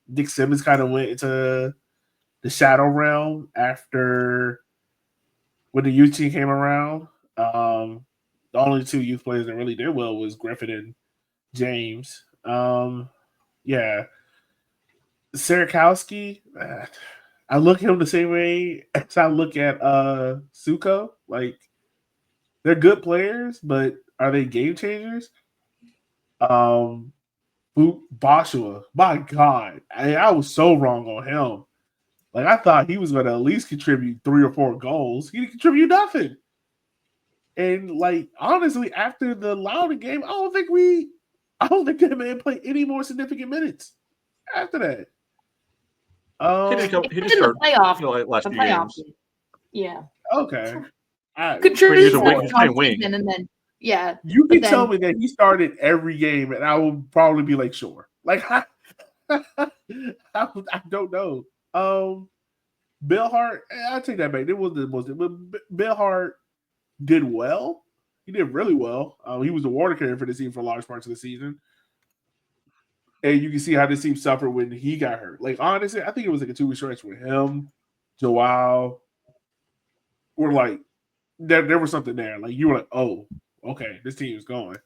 Nick Simmons kind of went into the shadow realm after when the youth team came around. The only two youth players that really did well was Griffin and James. Yeah. Sierakowski, I look at him the same way as I look at Suko. Like, they're good players, but are they game changers? Boshua, my God. I was so wrong on him. Like, I thought he was going to at least contribute 3 or 4 goals. He didn't contribute nothing. And, like, honestly, after the Loudoun game, I don't think that man played any more significant minutes after that. He just started playoff. last few games. Yeah. Okay. Contributed he's playing wing. And then, yeah. You can tell me that he started every game, and I would probably be like, sure. Like, I don't know. Bill Hart, I'll take that back. It was the most, but Bill Hart did well. He did really well. He was the water carrier for the team for large parts of the season. And you can see how this team suffered when he got hurt. Like, honestly, I think it was like a 2-week stretch with him, Joao. Or like, there was something there. Like, you were like, oh, okay, this team is going.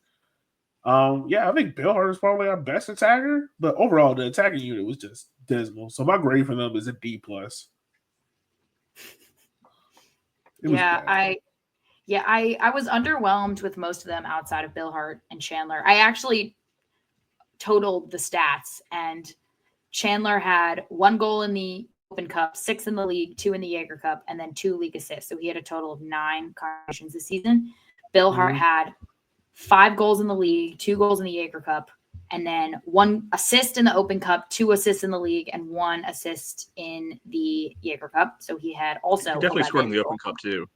Yeah, I think Bill Hart is probably our best attacker, but overall, the attacking unit was just dismal. So my grade for them is a D+. I was underwhelmed with most of them outside of Bill Hart and Chandler. I actually totaled the stats, and Chandler had 1 goal in the Open Cup, 6 in the league, 2 in the Jaeger Cup, and then 2 league assists. So he had a total of 9 contributions this season. Bill Hart had 5 goals in the league, 2 goals in the Jaeger Cup, and then 1 assist in the Open Cup, 2 assists in the league, and 1 assist in the Jaeger Cup. So he had also he definitely scored in the Open Cup too.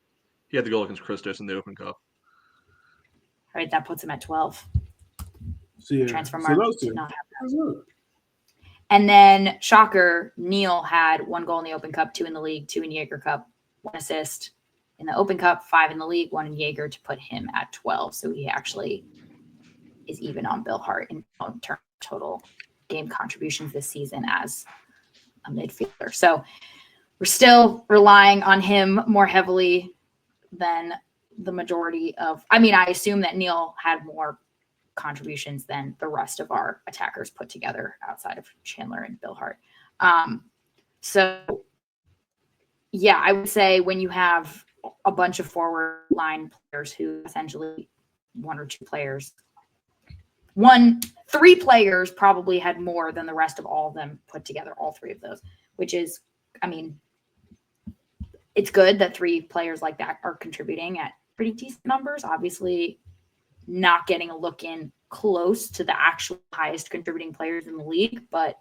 He had the goal against Christos in the Open Cup. All right, that puts him at 12. So, yeah. Transfer market did not have that. And then, shocker, Neil had 1 goal in the Open Cup, 2 in the league, 2 in Jaeger Cup, 1 assist in the Open Cup, 5 in the league, 1 in Jaeger to put him at 12. So he actually is even on Bill Hart in terms of total game contributions this season as a midfielder. So we're still relying on him more heavily than the majority of, I assume that Neil had more contributions than the rest of our attackers put together outside of Chandler and Bill Hart. So yeah, I would say when you have a bunch of forward line players who essentially 1 or 2 players, 3 players probably had more than the rest of all of them put together, all 3 of those, which is, it's good that 3 players like that are contributing at pretty decent numbers. Obviously, not getting a look in close to the actual highest contributing players in the league, but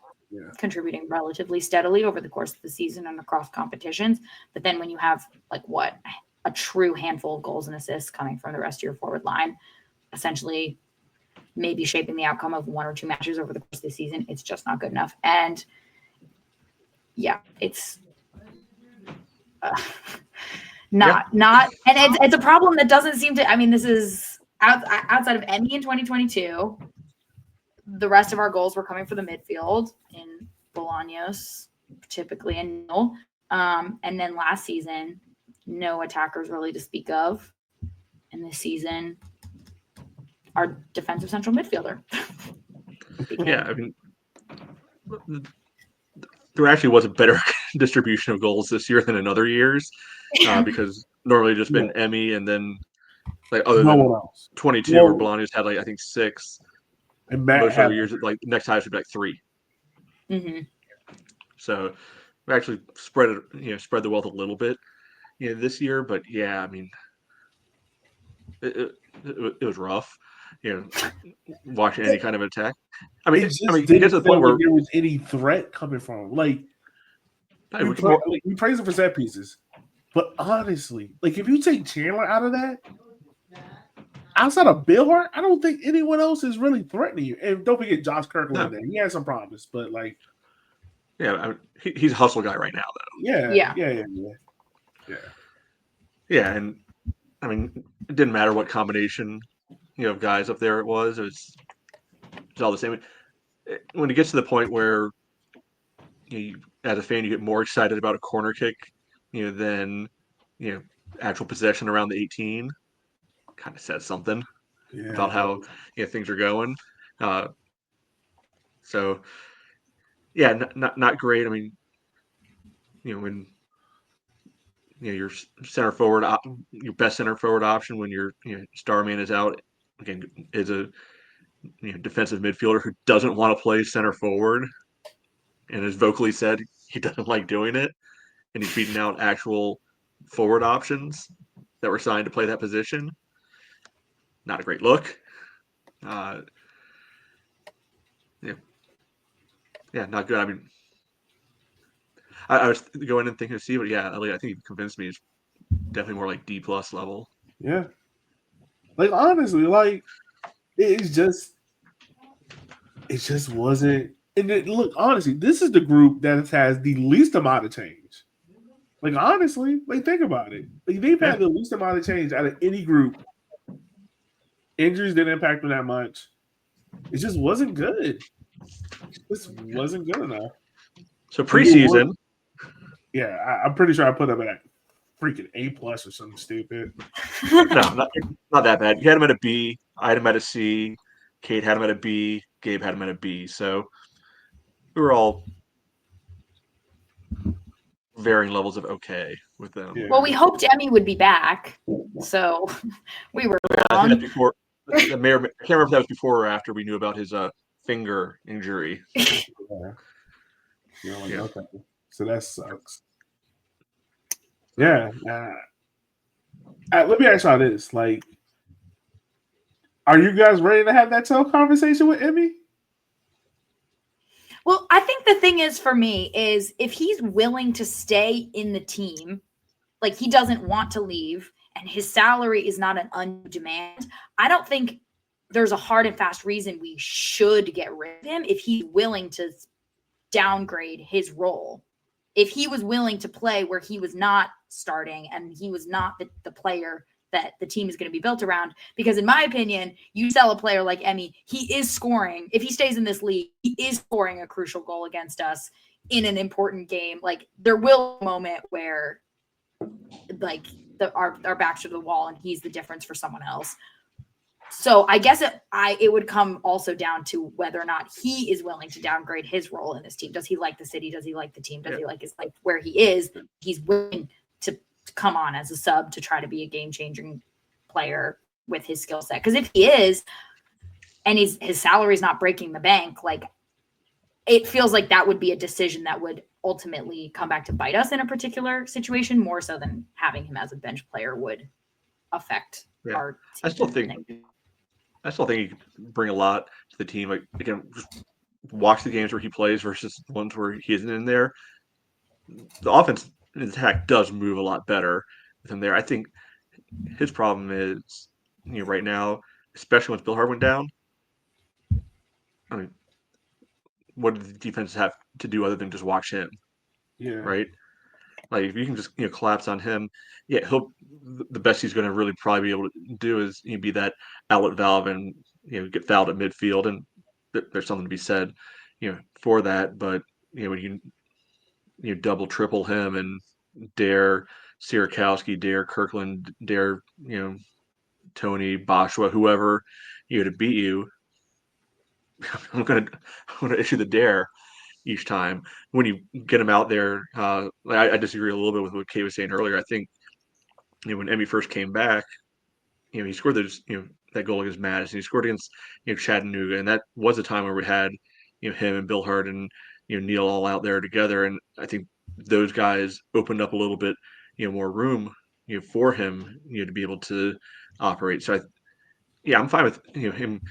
contributing relatively steadily over the course of the season and across competitions. But then when you have a true handful of goals and assists coming from the rest of your forward line, essentially maybe shaping the outcome of 1 or 2 matches over the course of the season, it's just not good enough. And yeah, it's not, and it's a problem that doesn't seem to, this is outside of Emmy in 2022, the rest of our goals were coming from the midfield in Bolaños, typically, and Neil. And then last season, no attackers really to speak of. And this season, our defensive central midfielder. Yeah, there actually was a better distribution of goals this year than in other years, because normally just been Emmy and then other no than one else. 22 where Bolaños had I think 6. And Matt most other years next time should be 3. Mm-hmm. So we actually spread the wealth a little bit this year, but yeah, it was rough. watching any kind of attack. I mean, It just it didn't gets to the feel point like where there was any threat coming from him. Like we praise him for set pieces, but honestly, like if you take Chandler out of that, outside of Bill Hart, I don't think anyone else is really threatening you. And don't forget Josh Kirkland there. He had some problems, but like he's a hustle guy right now, though. Yeah. And I mean, it didn't matter what combination of guys up there it was all the same. When it gets to the point where as a fan you get more excited about a corner kick, than actual possession around the 18, kind of says something about how things are going. So yeah, not great. I mean, when your center forward, your best center forward option when your star man is out, again, is a defensive midfielder who doesn't want to play center forward and has vocally said he doesn't like doing it, and he's beating out actual forward options that were signed to play that position. Not a great look. Not good. I mean, I was going and thinking to see, but Elliot, I think he convinced me. It's definitely more like D+ level. Yeah. Like honestly, like it just wasn't. And look, honestly, this is the group that has the least amount of change. Like honestly, like think about it. Like they've had the least amount of change out of any group. Injuries didn't impact them that much. It just wasn't good. This wasn't good enough. So preseason, I'm pretty sure I put him at freaking A+ or something stupid. No, not that bad. You had him at a B. I had him at a C. Kate had him at a B. Gabe had him at a B. So we were all varying levels of okay with them. Yeah. Well, we hoped Emmy would be back, so we were I wrong. think that's before. I can't remember if that was before or after we knew about his finger injury. Okay. So that sucks. Yeah. Let me ask y'all this: like, are you guys ready to have that tough conversation with Emmy? Well, I think the thing is for me is if he's willing to stay in the team, like he doesn't want to leave and his salary is not an undue demand, I don't think there's a hard and fast reason we should get rid of him if he's willing to downgrade his role. If he was willing to play where he was not starting and he was not the player that the team is going to be built around, because in my opinion, you sell a player like Emmy, he is scoring. If he stays in this league, he is scoring a crucial goal against us in an important game. Like there will be a moment where like our backs to the wall and he's the difference for someone else. So I guess it would come also down to whether or not he is willing to downgrade his role in this team. Does he like the city? Does he like the team? Does he like his life where he is? He's willing to come on as a sub to try to be a game-changing player with his skill set. Because if he is, and his salary is not breaking the bank, like it feels like that would be a decision that would ultimately come back to bite us in a particular situation, more so than having him as a bench player would affect our team. I still think he can bring a lot to the team. Like again, just watch the games where he plays versus the ones where he isn't in there. The offense and attack does move a lot better with him there. I think his problem is, right now, especially once Bill Hart went down. I mean, what do the defenses have to do other than just watch him? Yeah. Right. Like if you can just collapse on him, the best he's going to really probably be able to do is be that outlet valve and get fouled at midfield, and there's something to be said for that. But when you double triple him and dare Sierakowski, dare Kirkland, dare Tony Boschwa, whoever to beat you, I'm gonna issue the dare each time. When you get him out there, I disagree a little bit with what Kay was saying earlier. I think when Emmy first came back, he scored those that goal against Madison. He scored against Chattanooga, and that was a time where we had him and Bill Hart and Neil all out there together. And I think those guys opened up a little bit more room for him to be able to operate. So yeah, I'm fine with him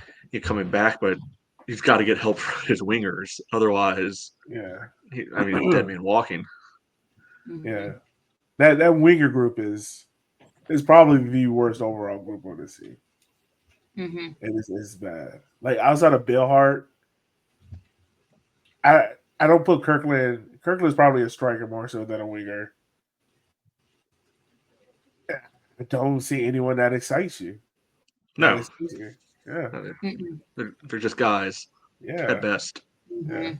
coming back, but he's got to get help from his wingers. Otherwise, Yeah, dead man walking. yeah. That winger group is probably the worst overall group on the team. Mm-hmm. And it's bad. Like outside of Bill Hart, I don't put Kirkland. Kirkland's probably a striker more so than a winger. I don't see anyone that excites you. No, Yeah. they're just guys Yeah. at best. Yeah.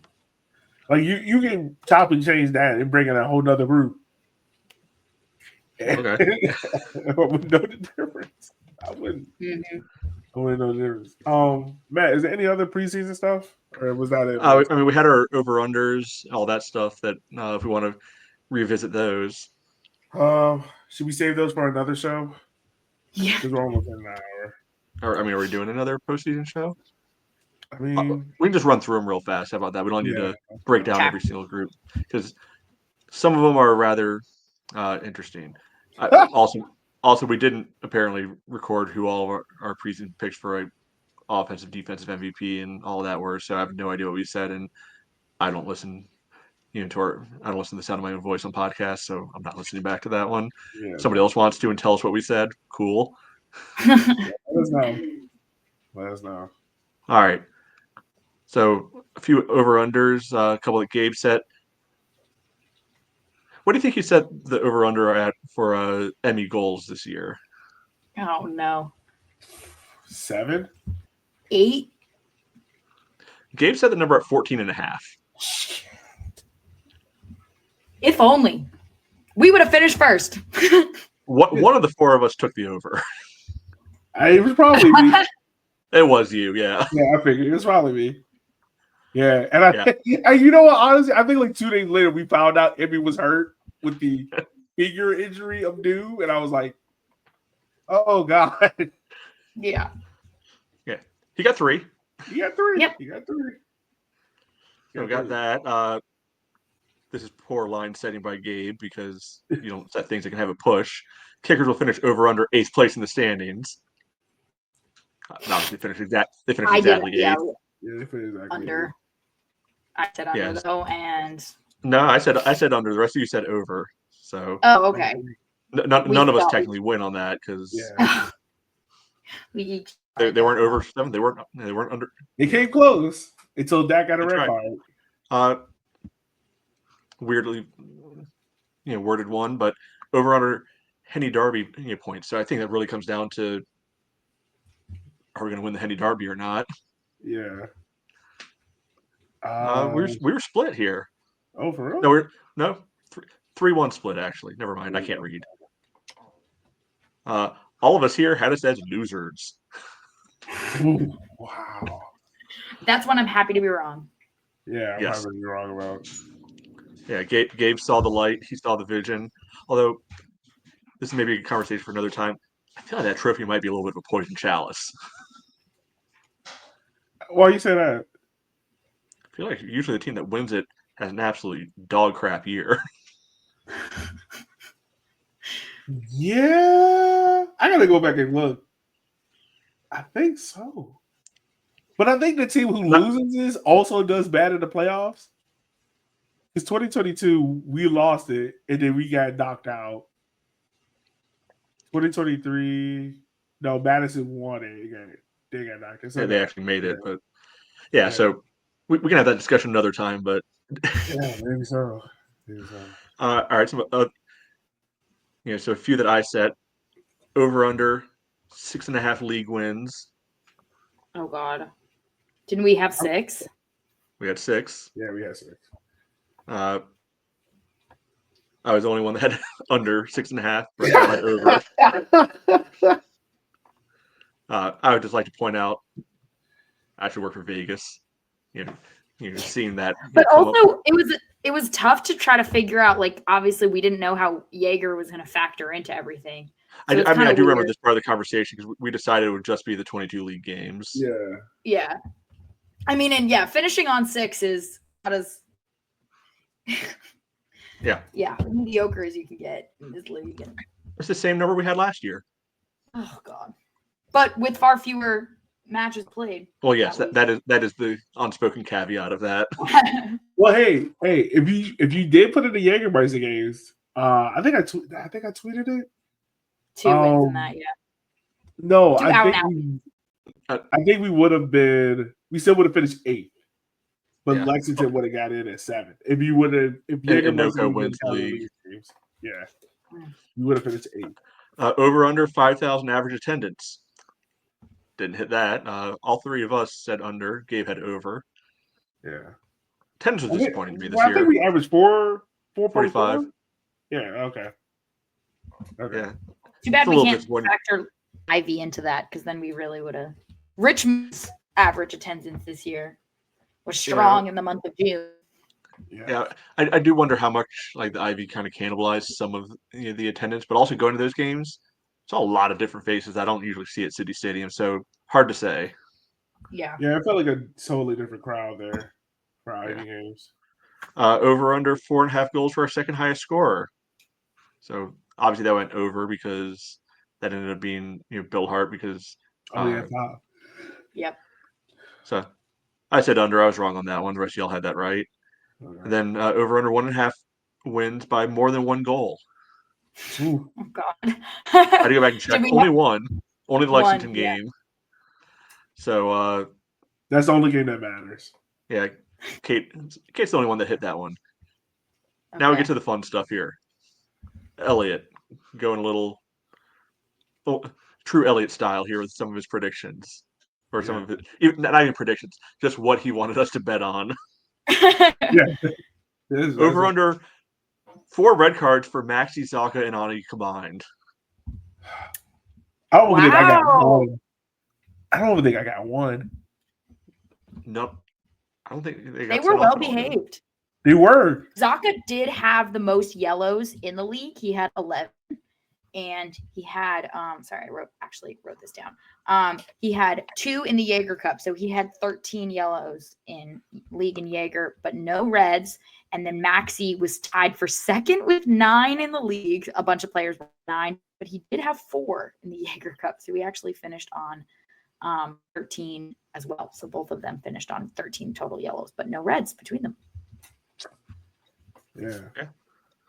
Like you can chop and change that and bring in a whole nother group. Okay. I wouldn't know the difference. I wouldn't know the difference. Matt, is there any other preseason stuff? Or was that it? We had our over-unders, all that stuff that if we want to revisit those. Should we save those for another show? Yeah. Because we're almost in an hour. Or, are we doing another postseason show? I mean, we can just run through them real fast. How about that? We don't need to break down Okay. every single group because some of them are rather interesting. Also, we didn't apparently record who all of our preseason picks for offensive, defensive MVP and all of that were. So I have no idea what we said, and I don't listen. I don't listen to the sound of my own voice on podcasts, so I'm not listening back to that one. Yeah, Somebody else wants to and tell us what we said. Cool. Let us know. Let us know. All right. So a few over-unders, a couple that Gabe set. What do you think you set the over-under at for Emmy goals this year? Oh no. 7? 8? Gabe set the number at 14.5. If only. We would have finished first. One of the four of us took the over. It was probably me. It was you, yeah. Yeah, I figured it was probably me. Yeah, and you know what? Honestly, I think like 2 days later we found out Emmy was hurt with the finger injury of Dew, and I was like, "Oh God." Yeah. Yeah, he got 3. He got 3. Yep. He got 3. So we got that. This is poor line setting by Gabe because you don't set things that can have a push. Kickers will finish over under 8th place in the standings. No, they finished exactly 8th. Yeah, they finished exactly Under. I said under though, and no, I said under. The rest of you said over. So okay. None of us technically win on that because we each they weren't over 7. They weren't under. It came close until Dak got a red card. Weirdly, worded one, but over under Henny Darby points. So I think that really comes down to: are we going to win the Henny Darby or not? Yeah. We were split here. Oh, for real? No, 3-1 split actually. Never mind. I can't read. All of us here had us as losers. Ooh, wow. That's when I'm happy to be wrong. Yeah, I'm happy to be wrong about. Yeah, Gabe saw the light. He saw the vision. Although this is maybe a conversation for another time. I feel like that trophy might be a little bit of a poison chalice. Why you say that? I feel like usually the team that wins it has an absolutely dog crap year. Yeah, I gotta go back and look. I think so, but I think the team who loses this also does bad in the playoffs. Because 2022 we lost it and then we got knocked out. 2023, no, Madison won it. They got knocked out. So they actually made it, but yeah. So we can have that discussion another time. But yeah, maybe so. All right. So, so a few that I set over under 6.5 league wins. Oh God, didn't we have 6? We had 6. Yeah, we had 6. I was the only one that had under 6.5. But I had over. I would just like to point out, I should work for Vegas. Seeing that. But also, it was tough to try to figure out. Like, obviously, we didn't know how Jaeger was going to factor into everything. So I do remember this part of the conversation because we decided it would just be the 22 league games. Yeah. Yeah. I mean, and finishing on 6 is not as mediocre as you can get in this league. It's the same number we had last year. Oh God. but with far fewer matches played. Well, yes, that is the unspoken caveat of that. Well, hey, if you did put in the Jägermeister games, I think I tweeted it. 2 wins in that, yeah. No, 2 I out think out. I think we would have been. We still would have finished 8th, but Yeah. Lexington would have got in at 7th. If you would have, if Noco wins the league, games, yeah, we would have finished 8th. Over under 5,000 average attendance. Didn't hit that. All 3 of us said under. Gabe had over. Yeah, Attendance was disappointing to me this I year. think we averaged 4.45. Yeah. Okay. Yeah. Too bad we can't factor Ivy into that, because then we really would have. Richmond's average attendance this year was strong in the month of June. Yeah, I do wonder how much like the Ivy kind of cannibalized some of the attendance, but also going to those games, saw a lot of different faces I don't usually see at City Stadium, so hard to say. Yeah. Yeah, it felt like a totally different crowd there for Ivy games. Over under 4.5 goals for our second highest scorer. So obviously that went over because that ended up being Bill Hart because. Top. Yep. So I said under. I was wrong on that one. The rest of y'all had that right. Okay. And then over under 1.5 wins by more than 1 goal. Ooh. Oh God. I had to go back and check. Only one. Only the Lexington game. So that's the only game that matters. Yeah, Kate's the only one that hit that one. Okay. Now we get to the fun stuff here. Elliot going a little true Elliot style here with some of his predictions. Or some of it, not even predictions, just what he wanted us to bet on. Over under 4 red cards for Maxi, Zaka, and Ani combined. I don't think I got one. I don't think I got one. Nope. I don't think they were well behaved. They were. Zaka did have the most yellows in the league. He had 11. And he had sorry, I wrote this down. He had 2 in the Jaeger Cup. So he had 13 yellows in league and Jaeger, but no reds. And then Maxi was tied for second with 9 in the league. A bunch of players with 9, but he did have 4 in the Jaeger Cup. So he actually finished on 13 as well. So both of them finished on 13 total yellows, but no reds between them. Yeah.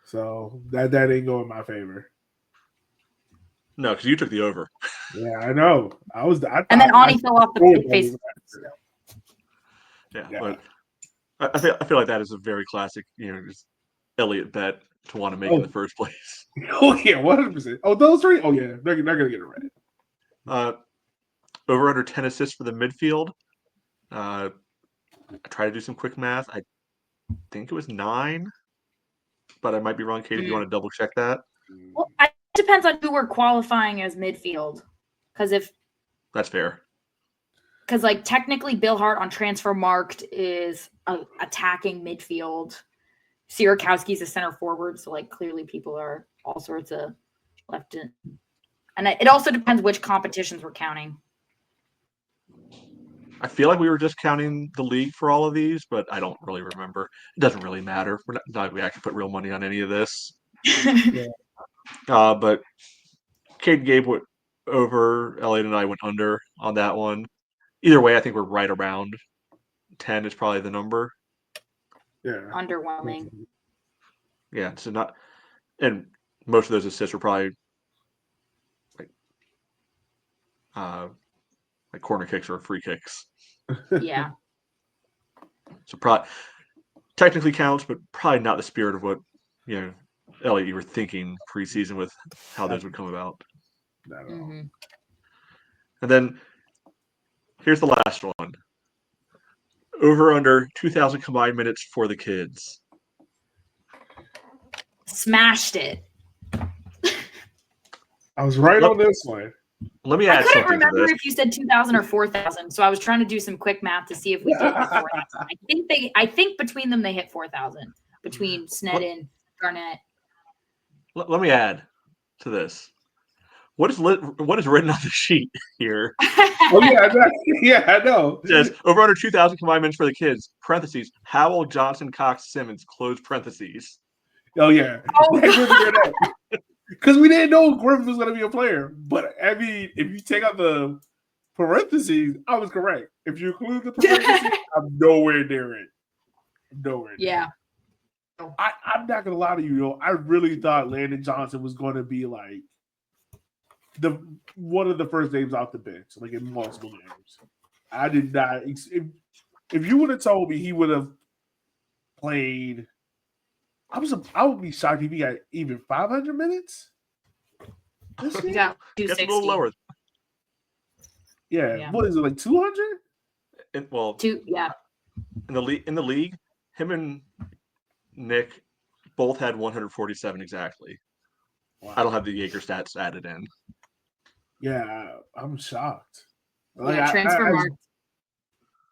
So that didn't go in my favor. No, because you took the over. Yeah, I know. And then Ani fell off the face. Yeah, but I feel like that is a very classic, just Elliot bet to want to make in the first place. Oh yeah, 100%. Oh, those 3. Oh yeah, they're gonna get a red. Over under 10 assists for the midfield. I try to do some quick math. I think it was 9, but I might be wrong. Kate, if you want to double check that. Well, it depends on who we're qualifying as midfield. Because if that's fair. Because like technically Bill Hart on Transfer Marked is attacking midfield. Sierakowski's a center forward, so like clearly people are all sorts of left in. And it also depends which competitions we're counting. I feel like we were just counting the league for all of these, but I don't really remember. It doesn't really matter. We're not we actually put real money on any of this. But Kate and Gabe went over. Elliot and I went under on that one. Either way, I think we're right around 10 is probably the number. Yeah. Underwhelming. Yeah. So not, and most of those assists were probably like corner kicks or free kicks. Yeah. So probably technically counts, but probably not the spirit of what Elliot, you were thinking preseason with how those would come about. Mm-hmm. And then here's the last one. Over under 2,000 combined minutes for the kids. Smashed it. I was right on this one. Let me add something to this. I couldn't remember if you said 2,000 or 4,000, so I was trying to do some quick math to see if we did 4,000. I think between them they hit 4,000 between Sneddon, Garnett. Let me add to this. What is written on the sheet here? Oh yeah, I know. It says over under 2,000 combined minutes for the kids. Parentheses. Howell, Johnson, Cox, Simmons. Close parentheses. Oh yeah. Oh. because we didn't know Griffin was going to be a player. But I mean, if you take out the parentheses, I was correct. If you include the parentheses, I'm nowhere near it. Nowhere near Yeah. it. I'm not gonna lie to you, I really thought Landon Johnson was going to be like the one of the first names off the bench, like in multiple games. I did not. If you would have told me he would have played, I would be shocked if he got even 500 minutes. Yeah, That's a 260. little lower. Yeah. What is it, like 200? Yeah. In the league, him and Nick both had 147 exactly. Wow. I don't have the Jaeger stats added in. Yeah, I'm shocked. Transfer mark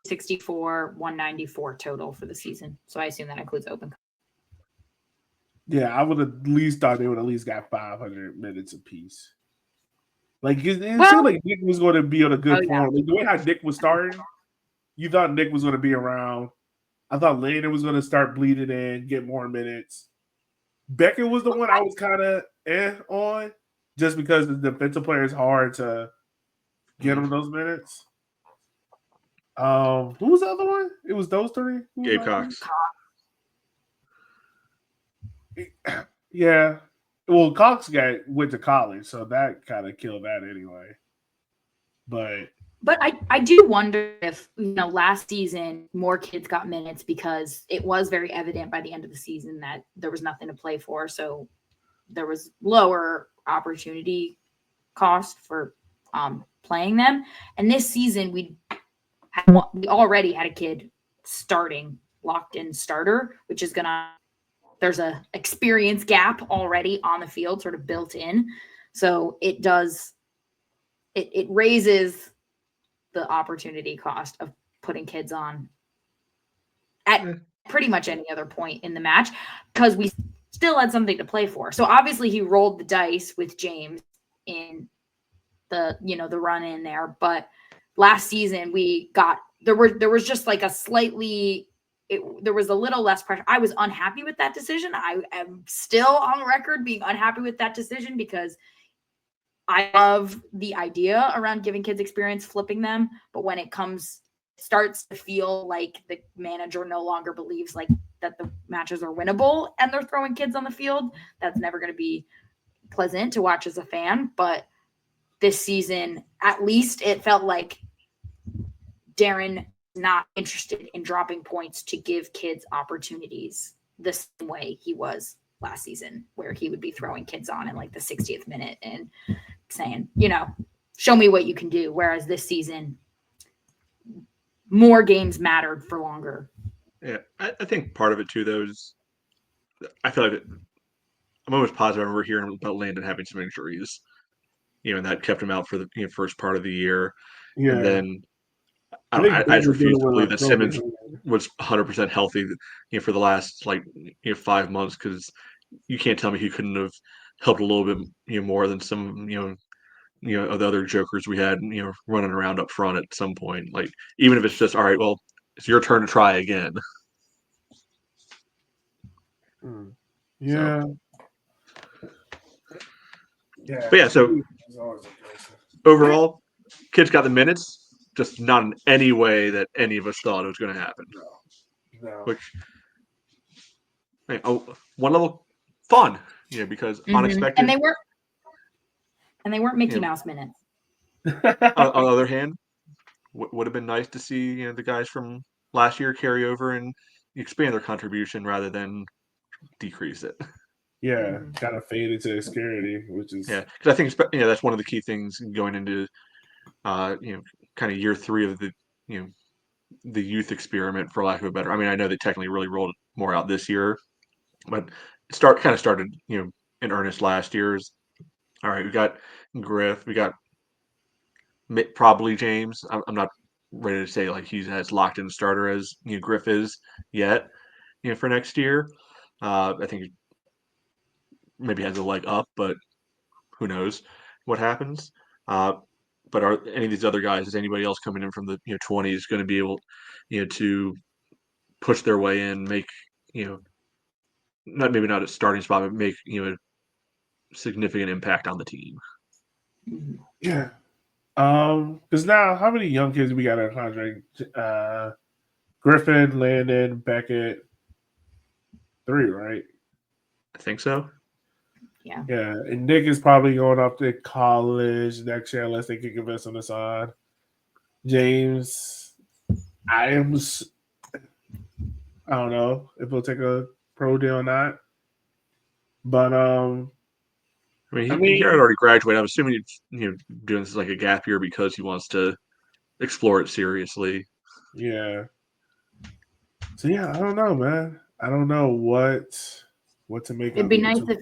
64, 194 total for the season. So I assume that includes open. Yeah, I would have at least thought they would at least got 500 minutes apiece. Like it seemed like Nick was going to be on a good form. Like the way how Nick was starting, you thought Nick was going to be around. I thought Landon was going to start bleeding in, get more minutes. Beckett was the one I was kind of on, just because the defensive player is hard to get him those minutes. Who was the other one? It was those three. Gabe Cox. Yeah. Well, Cox went to college, so that kind of killed that anyway. But I do wonder if, last season more kids got minutes because it was very evident by the end of the season that there was nothing to play for. So there was lower opportunity cost for playing them. And this season we already had a kid starting, locked in starter, which is there's a experience gap already on the field, sort of built in. So it raises the opportunity cost of putting kids on at pretty much any other point in the match because we still had something to play for. So obviously he rolled the dice with James in the run in there, but last season there was just like there was a little less pressure. I was unhappy with that decision. I am still on record being unhappy with that decision because I love the idea around giving kids experience, flipping them. But when it starts to feel like the manager no longer believes like that the matches are winnable and they're throwing kids on the field, that's never going to be pleasant to watch as a fan. But this season, at least it felt like Darren not interested in dropping points to give kids opportunities the same way he was last season, where he would be throwing kids on in like the 60th minute and saying, show me what you can do. Whereas this season, more games mattered for longer. Yeah, I think part of it too, though, is I feel like I'm almost positive I remember hearing about Landon having some injuries, and that kept him out for the first part of the year. Yeah. And then I just refuse to believe that Simmons was 100% healthy, for the last 5 months, because you can't tell me he couldn't have helped a little bit, more than some, of the other jokers we had, running around up front at some point. Like, even if it's just, all right, well, it's your turn to try again. Yeah. So. Yeah. But yeah, so overall, kids got the minutes, just not in any way that any of us thought it was going to happen. No. Which, one level fun, because unexpected. And they weren't Mickey Mouse minutes. On the other hand, would have been nice to see the guys from last year carry over and expand their contribution rather than decrease it. Yeah, kind of fade into obscurity, which is because I think that's one of the key things going into kind of year 3 of the the youth experiment, for lack of a better. I mean, I know they technically really rolled more out this year, but it started in earnest last year. All right, we got Griff, we got probably James. I'm not ready to say like he's as locked in starter as Griff is yet. For next year, I think maybe has a leg up, but who knows what happens. But are any of these other guys, is anybody else coming in from the 20s going to be able to push their way in, make maybe not a starting spot, but make significant impact on the team. Yeah. Because now, how many young kids we got in contract? Griffin, Landon, Beckett, 3, right? I think so. Yeah. Yeah, and Nick is probably going off to college next year unless they can convince him to sign. James Adams, I don't know if he'll take a pro deal or not. But I mean, he had already graduated. I'm assuming he's doing this like a gap year because he wants to explore it seriously. Yeah. So yeah, I don't know, man. I don't know what to make. It'd be nice if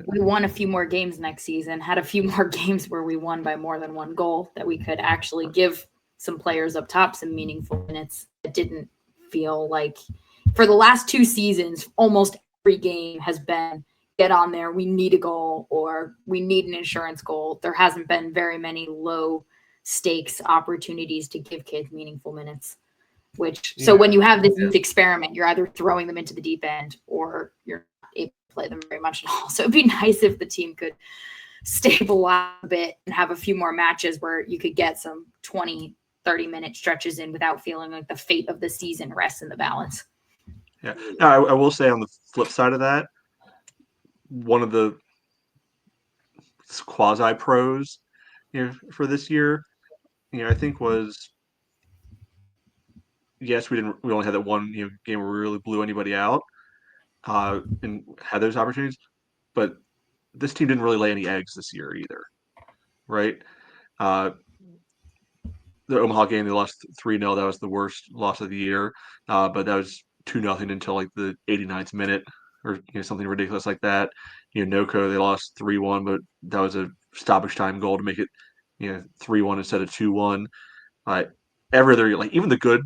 we won a few more games next season, had a few more games where we won by more than one goal, that we could actually give some players up top some meaningful minutes. It didn't feel like for the last 2 seasons, almost every game has been get on there, we need a goal, or we need an insurance goal. There hasn't been very many low stakes opportunities to give kids meaningful minutes. So when you have this experiment, you're either throwing them into the deep end or you're not able to play them very much at all. So it'd be nice if the team could stabilize a bit and have a few more matches where you could get some 20, 30-minute stretches in without feeling like the fate of the season rests in the balance. Yeah. Now, I will say on the flip side of that, one of the quasi pros, for this year, I think was, yes, we only had that one game where we really blew anybody out, and had those opportunities, but this team didn't really lay any eggs this year either, right? The Omaha game, they lost 3-0. That was the worst loss of the year, but that was 2-0 until like the 89th minute or something ridiculous like that. NOCO, they lost 3-1, but that was a stoppage time goal to make it 3-1 instead of 2-1. Every other, like even the good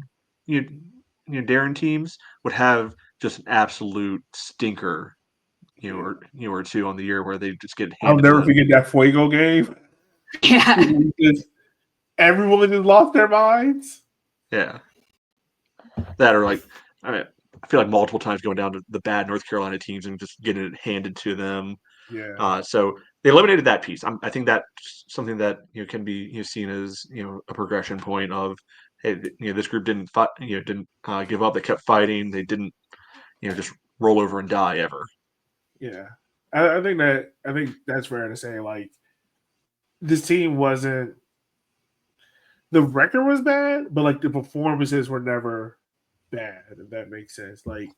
Darren teams would have just an absolute stinker, or two on the year where they just get. I'll never forget that Fuego game. Yeah. Everyone just lost their minds. Yeah. That or like, I feel like multiple times going down to the bad North Carolina teams and just getting it handed to them. Yeah. So they eliminated that piece. I think that's something that can be seen as a progression point of, hey, this group didn't give up. They kept fighting. They didn't just roll over and die ever. Yeah, I think that's fair to say. Like, this team wasn't. The record was bad, but like the performances were never bad. If that makes sense. Like,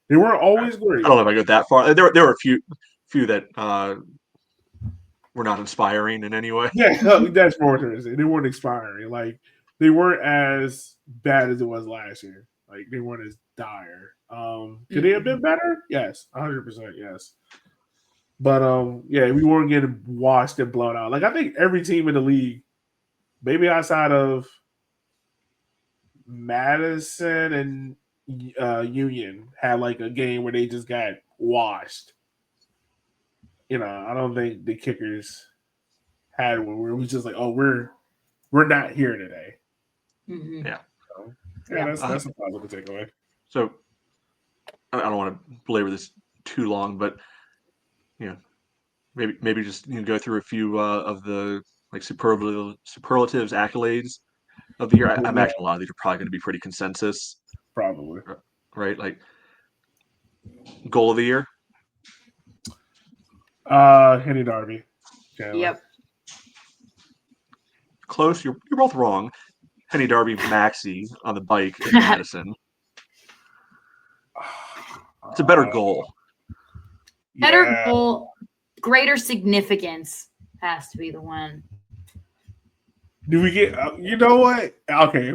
they weren't always great. I don't know if I go that far. There were a few that were not inspiring in any way. Yeah, that's more to say. They weren't inspiring. Like, they weren't as bad as it was last year. Like, they weren't as dire. Could they have been better? Yes, 100%. Yes. But yeah, we weren't getting washed and blown out. Like, I think every team in the league, maybe outside of Madison and Union, had like a game where they just got washed. I don't think the Kickers had one where it was just like, oh, we're not here today. Mm-hmm. Yeah. So, yeah, that's a positive takeaway. So I don't want to belabor this too long, but maybe just go through a few of the like superlatives, accolades of the year. I imagine a lot of these are probably going to be pretty consensus. Probably. Right? Like goal of the year. Henny Darby. Chandler. Yep. Close. You're both wrong. Henny Darby, Maxey on the bike in Madison. It's a better goal. Better goal, greater significance has to be the one. Do we get? You know what? Okay,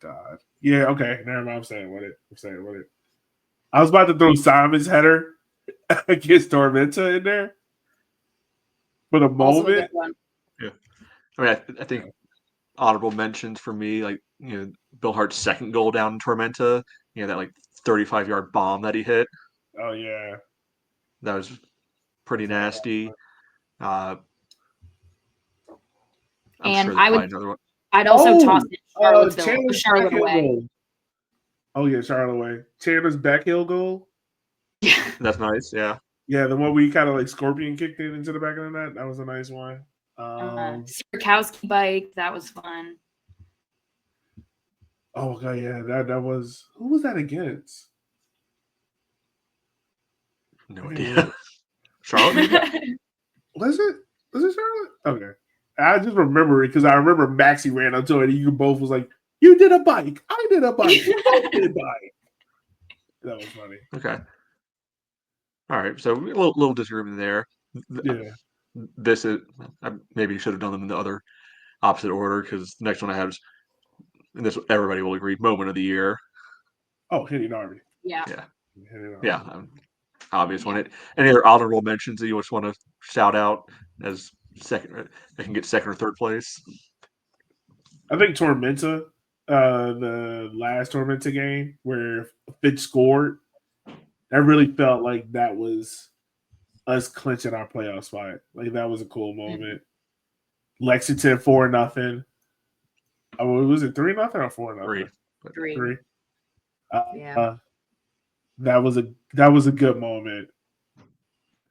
God. Yeah. Okay. Never mind. I'm saying with it. I was about to throw Simon's header against Tormenta in there for the moment. Yeah. I mean, I think honorable mentions for me, like Bill Hart's second goal down in Tormenta. That like 35-yard bomb that he hit. Oh yeah, that was pretty nasty. And sure I'd also toss it Charlotte away. Oh yeah, Charlotte away. Chandler's backhill goal. That's nice. Yeah. Yeah, the one we kind of like scorpion kicked it into the back of the net. That was a nice one. Sierkowski bike, that was fun. Oh god, yeah, that was who was that against? No idea. Charlotte? Was it Charlotte? Okay. I just remember it because I remember Maxie ran up to it and you both was like, you did a bike. I did a bike. I did a bike. That was funny. Okay. All right. So a little disagreement there. Yeah. This is maybe should have done them in the other opposite order because the next one I have is, and this everybody will agree, moment of the year. Oh, Henny Darby. Yeah. Yeah. Obvious one. Any other honorable mentions that you just want to shout out as second? They can get second or third place. I think Tormenta, the last Tormenta game where Fitch scored, that really felt like that was us clinching our playoff spot. Like that was a cool moment. Lexington 4-0. Oh, was it 3-0 or 4-0? 3. Yeah. That was a good moment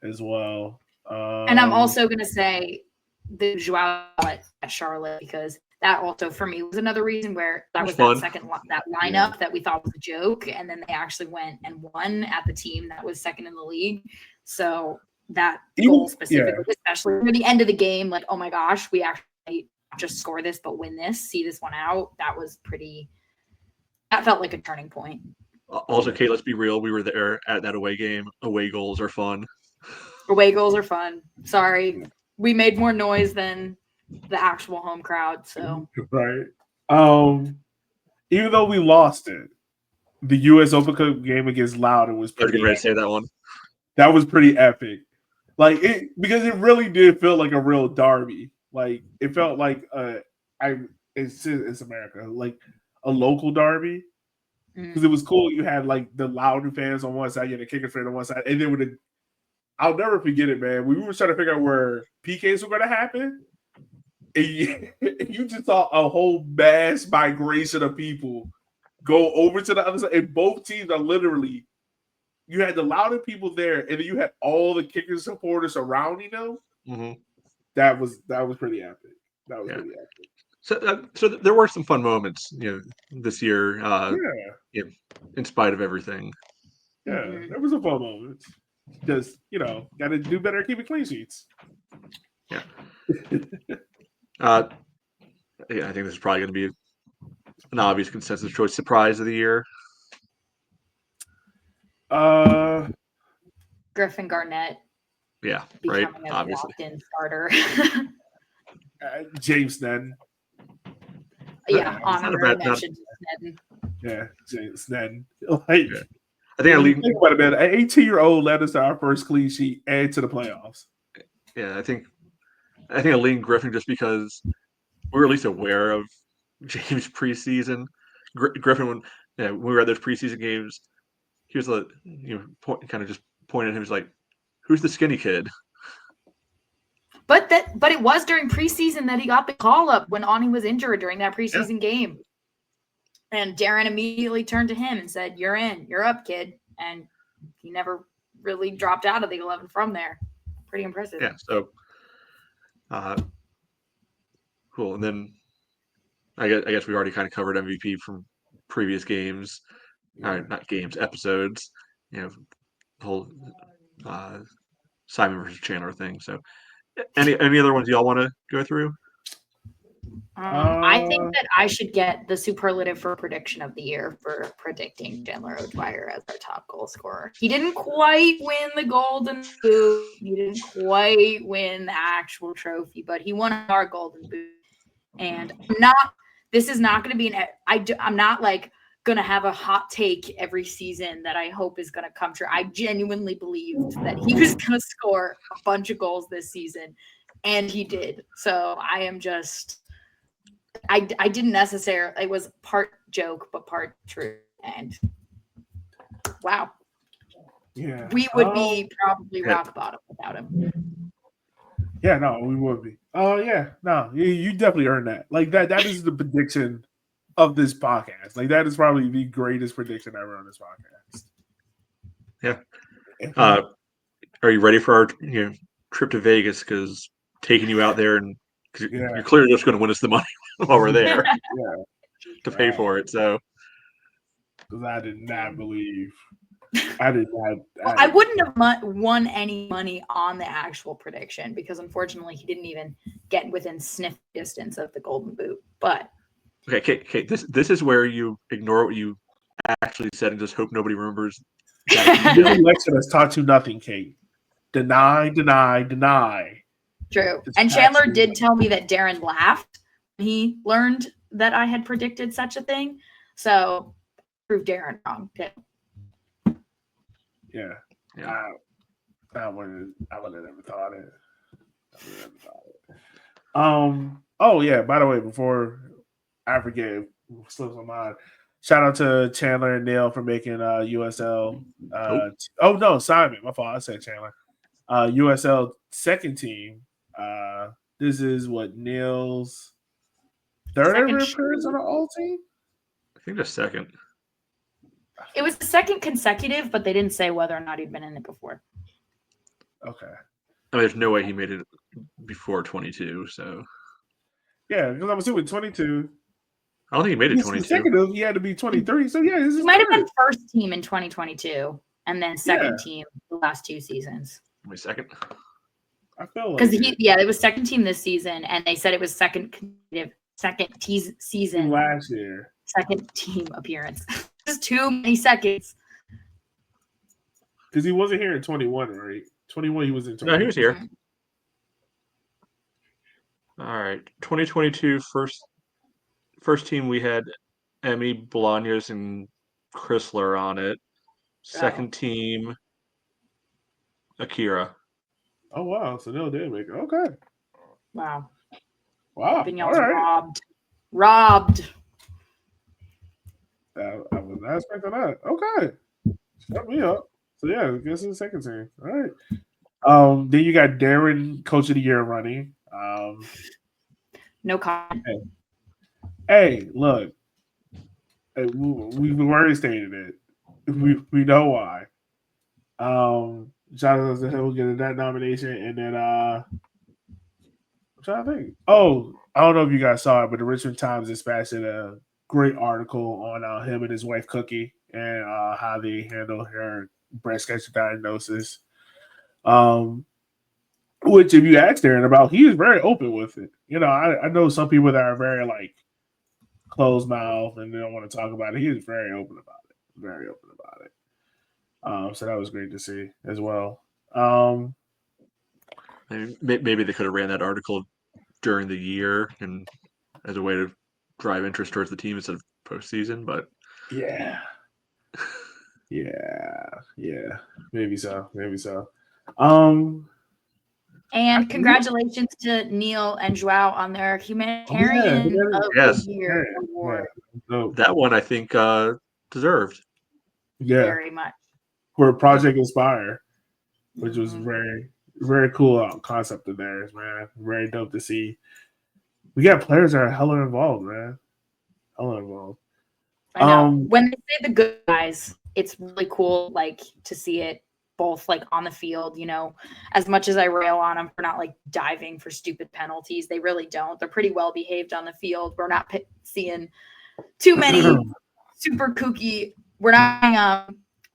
as well. And I'm also gonna say the Joao at Charlotte because that also for me was another reason where that was that second that lineup that we thought was a joke, and then they actually went and won at the team that was second in the league. So that goal specifically, especially near the end of the game, like, oh my gosh, we actually not just score this but win this, see this one out. That felt like a turning point. Also, Kate, let's be real. We were there at that away game. Away goals are fun. Away goals are fun. Sorry. We made more noise than the actual home crowd. So right. Even though we lost it, the US Open Cup game against Loudoun was pretty. I was getting ready to say that one. That was pretty epic. Like it because it really did feel like a real derby. Like it felt like it's America, like a local derby. Because it was cool. You had like the Loudoun fans on one side, you had the Kicker fan on one side, and then I'll never forget it, man. We were trying to figure out where PKs were going to happen, and you just saw a whole mass migration of people go over to the other side. And both teams are literally, you had the Loudoun people there, and then you had all the Kicker supporters surrounding them. Mm-hmm. That was pretty epic. That was pretty epic. So there were some fun moments, this year. In spite of everything. Yeah, there was a fun moment. Just got to do better at keeping clean sheets. Yeah. I think this is probably going to be an obvious consensus choice. Surprise of the year. Griffin Garnett. Yeah, right. Obviously, locked-in starter. James Sneddon. Yeah, honorary mention to Sneddon. Yeah, James Sneddon. I think think about it, man. An 18-year-old led us to our first clean sheet and to the playoffs. Yeah, I think I lean Griffin just because we were at least aware of James preseason. Griffin, when we were at those preseason games, he was kind of just pointing at him. He was like, "Who's the skinny kid?" But it was during preseason that he got the call up when Ani was injured during that preseason game. And Darren immediately turned to him and said, "You're in. You're up, kid." And he never really dropped out of the 11 from there. Pretty impressive. Yeah, so cool. And then I guess we already kind of covered MVP from previous games. Not games, episodes. The whole Simon versus Chandler thing. So any other ones y'all want to go through? I think that I should get the superlative for prediction of the year for predicting Chandler O'Dwyer as our top goal scorer. He didn't quite win the Golden Boot. He didn't quite win the actual trophy, but he won our Golden Boot. And this is not going to be I'm not like going to have a hot take every season that I hope is going to come true. I genuinely believed that he was going to score a bunch of goals this season, and he did. So I am just... I didn't necessarily, it was part joke, but part true. And wow. Yeah. We would be probably rock bottom without him. Yeah, no, we would be. Oh, yeah. No, you definitely earned that. Like that is the prediction of this podcast. Like that is probably the greatest prediction ever on this podcast. Yeah. are you ready for our trip to Vegas? Because taking you out there and cause you're clearly just going to win us the money while we're there to pay for it. So, because I did not believe. I did not. Well, I wouldn't have won any money on the actual prediction because unfortunately he didn't even get within sniff distance of the Golden Boot. But okay. This is where you ignore what you actually said and just hope nobody remembers. That election has taught you nothing, Kate. Deny. True. And Chandler did tell me that Darren laughed when he learned that I had predicted such a thing. So proved Darren wrong too. Yeah. I would have never thought it. Oh yeah, by the way, before I forget, it slips my mind. Shout out to Chandler and Neil for making USL. Simon. My fault. I said Chandler. USL second team. This is what Neil's third ever appearance on the all team. I think the second. It was the second consecutive, but they didn't say whether or not he'd been in it before. Okay. I mean, there's no way he made it before 22. So. Yeah, because I'm assuming 22. I don't think he made it 22. Consecutive, he had to be 23. So yeah, he might have been first team in 2022, and then second team the last two seasons. Wait, second. I feel like because it was second team this season, and they said it was second season last year. Second team appearance. Just too many seconds. Because he wasn't here in 21, right? 21, he was in 21. No, he was here. All right. 2022 first team, we had Emmy, Bolaños, and Chrysler on it. Second team, Akira. Oh, wow. So Neil did make it. Okay. Wow. All right. Robbed. I was not expecting that. Okay. Shut me up. So, yeah, I guess it's the second team. All right. Then you got Darren, Coach of the Year running. No comment. Hey, look. We've already stated it. We know why. Jonathan Hill getting that nomination, and then I'm trying to think. Oh, I don't know if you guys saw it, but the Richmond Times dispatched a great article on him and his wife Cookie and how they handle her breast cancer diagnosis. Which, if you ask Darren about, he is very open with it. You know, I know some people that are very like closed mouth and they don't want to talk about it. He is very open about it. Very open about it. So that was great to see as well. Maybe they could have ran that article during the year and as a way to drive interest towards the team instead of postseason, but yeah, maybe so. And congratulations to Neil and Joao on their Humanitarian of the Year award. Yeah. That one I think deserved. Yeah, very much. For Project Inspire, which was very, very cool concept of theirs, man. Very dope to see. We got players that are hella involved, man. Hella involved. I know. When they say the good guys, it's really cool, like, to see it both like on the field, you know, as much as I rail on them for not like diving for stupid penalties, they really don't. They're pretty well behaved on the field. We're not seeing too many super kooky.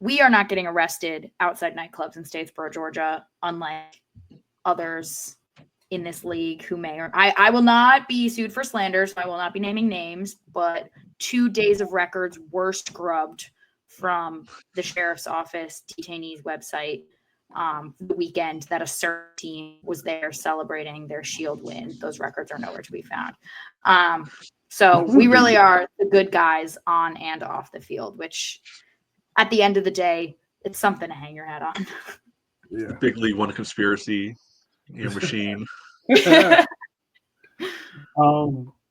We are not getting arrested outside nightclubs in Statesboro, Georgia, unlike others in this league who may or I will not be sued for slander, so I will not be naming names, but 2 days of records were scrubbed from the sheriff's office detainees website the weekend that a certain team was there celebrating their Shield win. Those records are nowhere to be found. So we really are the good guys on and off the field, which at the end of the day, it's something to hang your hat on. Yeah. Big League One conspiracy machine.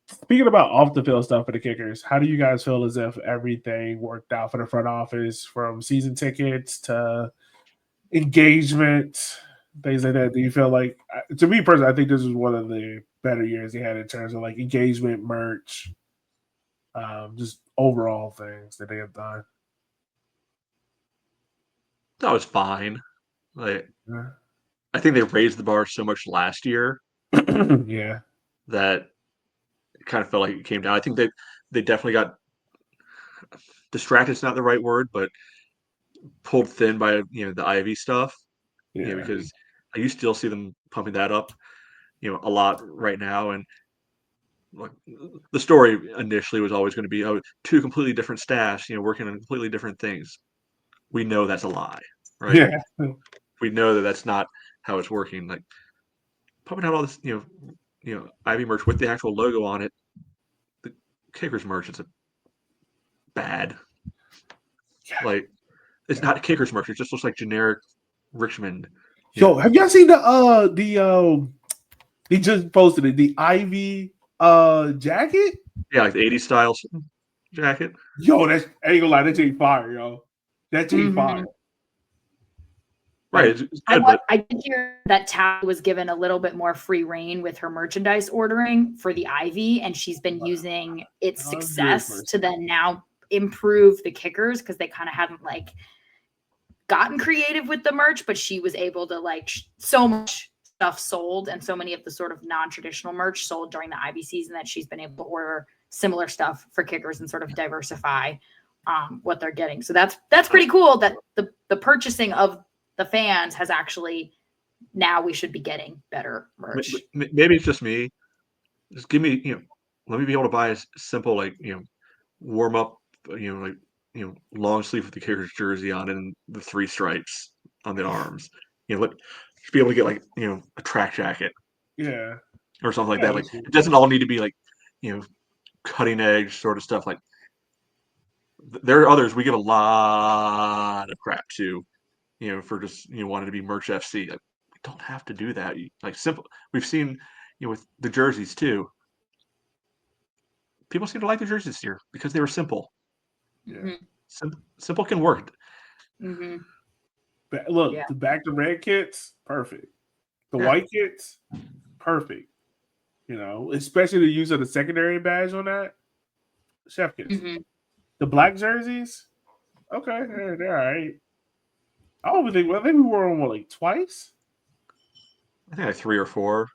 Speaking about off the field stuff for the Kickers, how do you guys feel as if everything worked out for the front office, from season tickets to engagement, things like that? Do you feel like, to me personally, I think this was one of the better years they had in terms of like engagement, merch, just overall things that they have done? That was fine. Like, Yeah. I think they raised the bar so much last year Yeah. that it kind of felt like it came down. I think they definitely got distracted. Is not the right word, but pulled thin by the Ivy stuff. Yeah. Because you still see them pumping that up, a lot right now. And like, the story initially was always going to be, two completely different staffs, working on completely different things. We know that's a lie, right? Yeah. We know that that's not how it's working. Like pumping out all this, Ivy merch with the actual logo on it. The Kickers merch is a bad. Like it's not Kickers merch. It just looks like generic Richmond. Yo, have y'all seen he just posted it, the Ivy jacket? Yeah, like the 80s style jacket. Yo, that's I ain't gonna lie, that ain't fire, yo. That ain't fire. Right, it's good, but I did hear that Tally was given a little bit more free reign with her merchandise ordering for the Ivy, and she's been using its success to then now improve the Kickers because they kind of haven't like gotten creative with the merch, but she was able to like so much stuff sold and so many of the sort of non-traditional merch sold during the Ivy season that she's been able to order similar stuff for Kickers and sort of diversify what they're getting. So that's pretty cool that the purchasing of the fans has actually now we should be getting better merch. Maybe it's just me. Just give me, let me be able to buy a simple, like, warm up, long sleeve with the Kickers jersey on and the 3 stripes on the arms. Just be able to get like, a track jacket. Yeah. Or something like that. Like it doesn't all need to be like, cutting edge sort of stuff. Like there are others we give a lot of crap to, for just wanting to be merch FC. Like we don't have to do that. Like simple. We've seen, with the jerseys too. People seem to like the jerseys this year because they were simple. Yeah. Simple can work. Mm-hmm. Look, the back to red kits, perfect. The white kits, perfect. Especially the use of the secondary badge on that. Chef kits. Mm-hmm. The black jerseys, okay, they're all right. I don't think we wore them like twice. I think like 3 or 4.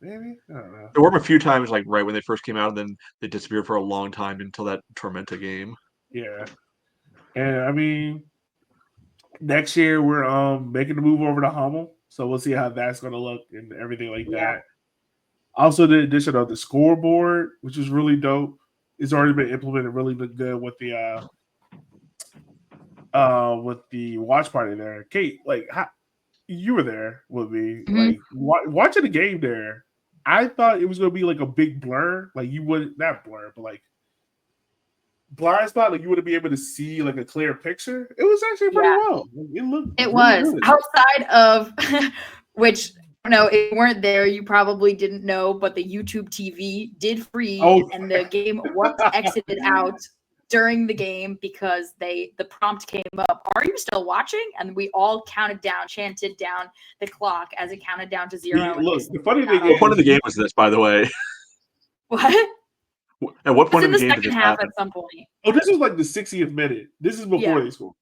Maybe I don't know. There were a few times like right when they first came out, and then they disappeared for a long time until that Tormenta game. Yeah, and I mean, next year we're making the move over to Hummel, so we'll see how that's going to look and everything like that. Also, the addition of the scoreboard, which is really dope, it's already been implemented really good with the watch party there. Kate, like you were there with me, like watching the game there. I thought it was going to be like a big blur, like you would not blur, but like blind spot, like you wouldn't be able to see like a clear picture. It was actually pretty well. It looked. It really was good. outside of which. No, if you weren't there, you probably didn't know, but the YouTube TV did freeze and the game was exited out during the game because the prompt came up, "Are you still watching?" And we all counted down, chanted down the clock as it counted down to 0. Look, the funny thing is, what point of the game was this, by the way? What? At what point in of the game did this this half happen? at some point? Oh, this was like the 60th minute. This is before they scored.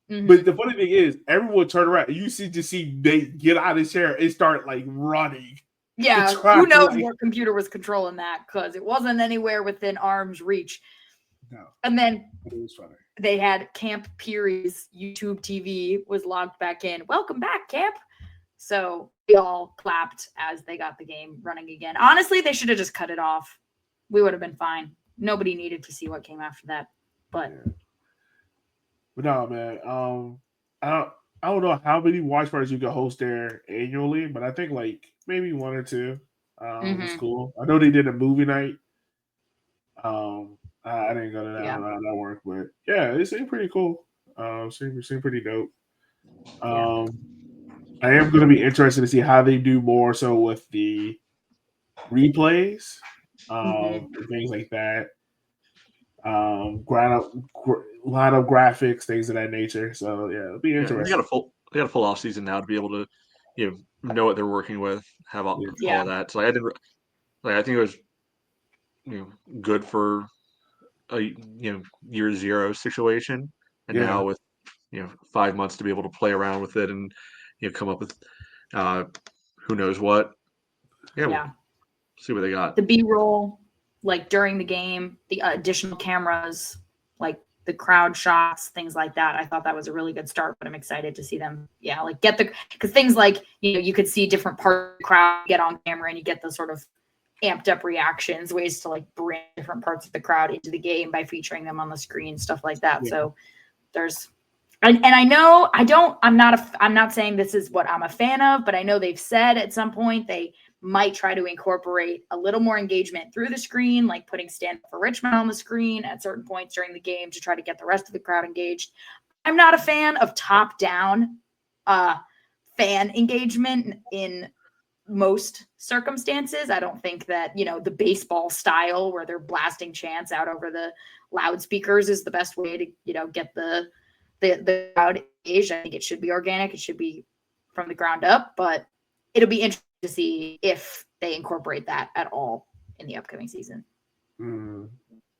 But the funny thing is, everyone turned around and you see Nate get out of his chair and start like running. Yeah, who knows what computer was controlling that because it wasn't anywhere within arm's reach. No. And then it was funny. They had Camp Peary's YouTube TV was logged back in. Welcome back, Camp. So we all clapped as they got the game running again. Honestly, they should have just cut it off. We would have been fine. Nobody needed to see what came after that. But no, man. I don't know how many watch parties you can host there annually, but I think like maybe 1 or 2. It's cool. I know they did a movie night. I didn't go to that work, but yeah, it seemed pretty cool. Seemed pretty dope. I am going to be interested to see how they do more so with the replays, and things like that. Line up graphics, things of that nature. So yeah, it'll be interesting. They got a full off season now to be able to, know what they're working with, have all of that. So I think it was, good for a year 0 situation, and now with 5 months to be able to play around with it and come up with who knows what. Yeah, Yeah. we'll see what they got. The B-roll, like during the game, the additional cameras, like the crowd shots, things like that. I thought that was a really good start, but I'm excited to see them. Yeah, like because things like, you could see different parts of the crowd get on camera and you get the sort of amped up reactions, ways to like bring different parts of the crowd into the game by featuring them on the screen, stuff like that. Yeah. So there's, and I know I'm not saying this is what I'm a fan of, but I know they've said at some point they might try to incorporate a little more engagement through the screen, like putting Stand Up for Richmond on the screen at certain points during the game to try to get the rest of the crowd engaged. I'm not a fan of top-down fan engagement in most circumstances. I don't think that, the baseball style where they're blasting chants out over the loudspeakers is the best way to, get the crowd engaged. I think it should be organic. It should be from the ground up, but it'll be interesting to see if they incorporate that at all in the upcoming season. Mm.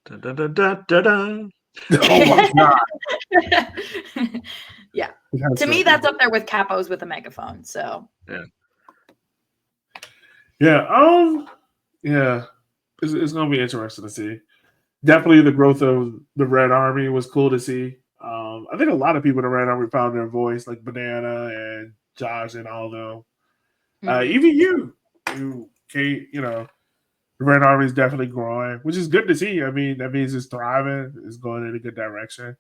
Da, da, da, da, da, da. Oh my god! Yeah, to me that's up there with capos with a megaphone. So yeah, it's gonna be interesting to see. Definitely, the growth of the Red Army was cool to see. I think a lot of people in the Red Army found their voice, like Banana and Josh and all of them. Even you, Kate, the Red Army is definitely growing, which is good to see. I mean, that means it's thriving, it's going in a good direction.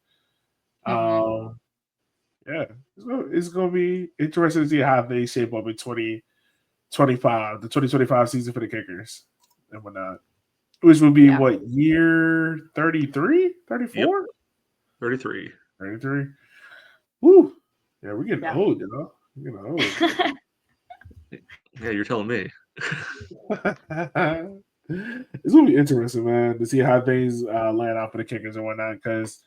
Yeah, it's going to be interesting to see how they shape up in 2025, the 2025 season for the Kickers and whatnot, which would be what, year 33, 34? Yep. 33. 33. Woo. Yeah, we're getting old, We're getting old. Yeah, you're telling me. It's gonna be interesting, man, to see how things land out for the Kickers and whatnot. Because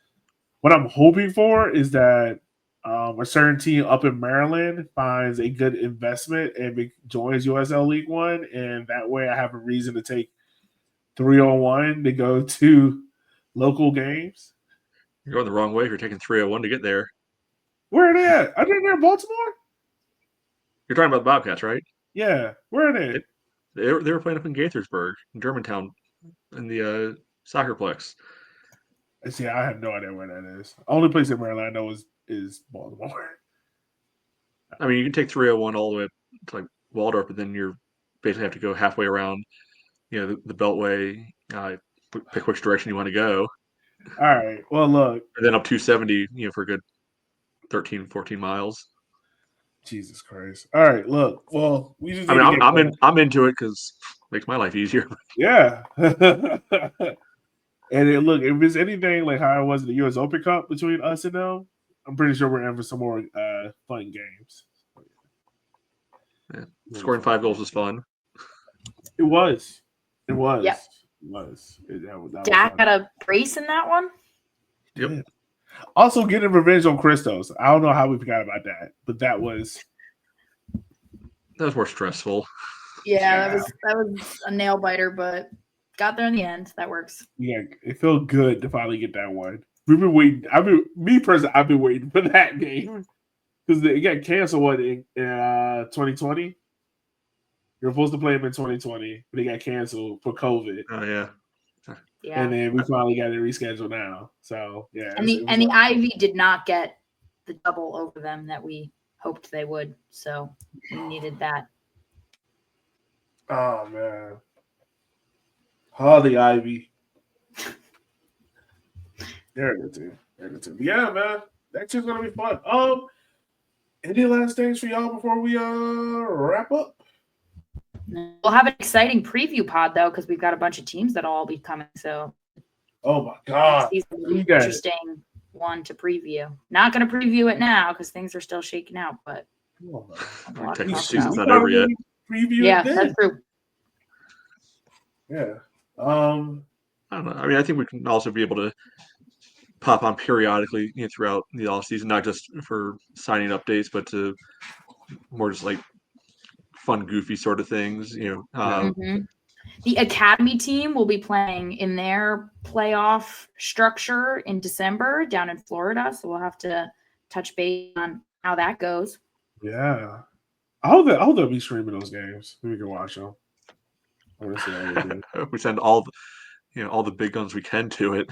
what I'm hoping for is that a certain team up in Maryland finds a good investment and joins USL League One, and that way I have a reason to take 301 to go to local games. You're going the wrong way if you're taking 301 to get there. Where are they at? Are they near Baltimore? You're talking about the Bobcats, right? Yeah. Where are they? They were playing up in Gaithersburg, in Germantown, in the Soccerplex. See, I have no idea where that is. Only place in Maryland I know is Baltimore. I mean, you can take 301 all the way to like Waldorf, but then you're basically have to go halfway around, the Beltway, pick which direction you want to go. All right. Well, look. And then up 270, for a good 13, 14 miles. Jesus Christ! All right, look. Well, we just. I'm into it because it makes my life easier. Yeah. And look, if it's anything like how it was in the U.S. Open Cup between us and them, I'm pretty sure we're in for some more fun games. Yeah. Scoring 5 goals was fun. It was. Yep. It was. Dak got a brace in that one. Yep. Yeah. Also, getting revenge on Christos. I don't know how we forgot about that, but that was more stressful. Yeah, that was a nail biter, but got there in the end. That works. Yeah, it felt good to finally get that one. We've been waiting. I've been waiting for that game because it got canceled in 2020. You're supposed to play them in 2020, but it got canceled for COVID. Oh yeah. Yeah. And then we finally got it rescheduled now. So yeah. And the Ivy did not get the double over them that we hoped they would. So we needed that. Oh man. Oh, the Ivy. They're good too. Yeah, man. That shit's gonna be fun. Any last things for y'all before we wrap up? We'll have an exciting preview pod though, because we've got a bunch of teams that'll all be coming. So, oh my god, interesting one to preview. Not going to preview it now because things are still shaking out. But Texas season's not over yet. Yeah, that's true. Yeah. I don't know. I mean, I think we can also be able to pop on periodically throughout the off season, not just for signing updates, but to more just like fun, goofy sort of things. The academy team will be playing in their playoff structure in December down in Florida, so we'll have to touch base on how that goes. Yeah. I hope they'll be streaming those games. We can watch them. I want to see how they do. We send all the big guns we can to it.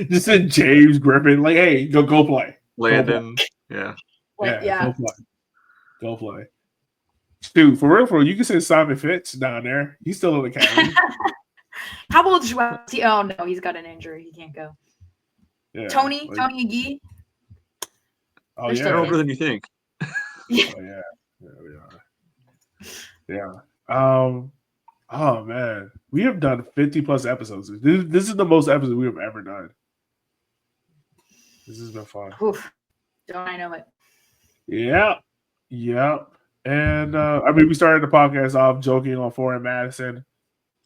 Just send James Griffin, like, hey, go play. Landon, Yeah, Yeah. go play. Go play. Dude, for real, you can send Simon Fitz down there. He's still in the academy. How old is he? Oh no, he's got an injury. He can't go. Yeah, Tony Agee. Oh They're yeah, still older than you think. Oh yeah, we are. Yeah. Oh man, we have done 50 plus episodes. This is the most episodes we have ever done. This has been fun. Oof. Don't I know it? Yep. And I mean, we started the podcast off joking on Foreign Madison,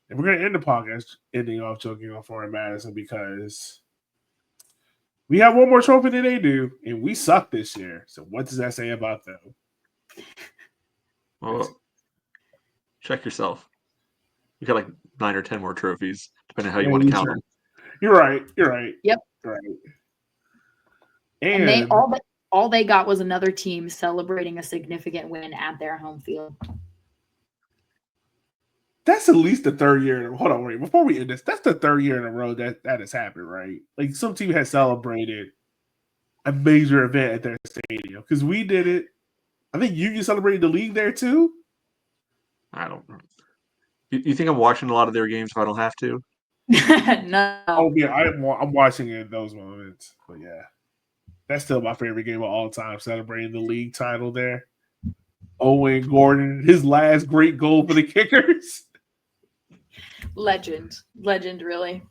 and we're gonna end the podcast ending off joking on Foreign Madison because we have one more trophy than they do, and we suck this year. So what does that say about them? Well, check yourself. You got like 9 or 10 more trophies, depending on how you want to count them. You're right. Yep. Right. And all they got was another team celebrating a significant win at their home field. That's at least the third year. Hold on, wait. Before we end this, that's the third year in a row that has happened, right? Like some team has celebrated a major event at their stadium because we did it. I think Union celebrated the league there too. I don't know. You think I'm watching a lot of their games if I don't have to? No. Oh yeah, I'm watching it in those moments. But yeah, that's still my favorite game of all time. Celebrating the league title there. Owen Gordon, his last great goal for the Kickers. Legend, really.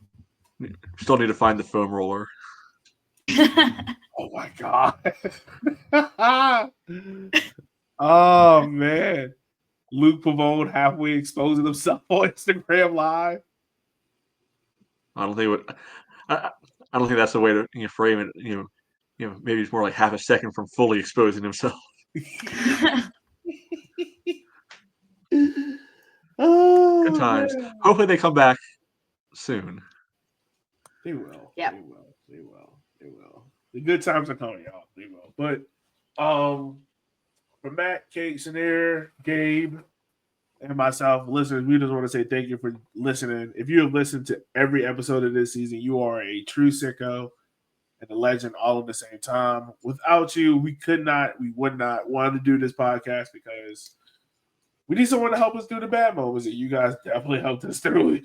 Still need to find the foam roller. Oh my god. Oh man. Luke Pavone halfway exposing himself on Instagram Live. I don't think that's the way to frame it. Maybe it's more like half a second from fully exposing himself. Oh, Good times. man. Hopefully they come back soon. They will. Yeah. They will. The good times are coming, y'all. They will. But for Matt, Kate, Sinead, Gabe, and myself, listeners, we just want to say thank you for listening. If you have listened to every episode of this season, you are a true sicko and a legend all at the same time. Without you, we would not want to do this podcast because we need someone to help us through the bad moments, and you guys definitely helped us through it.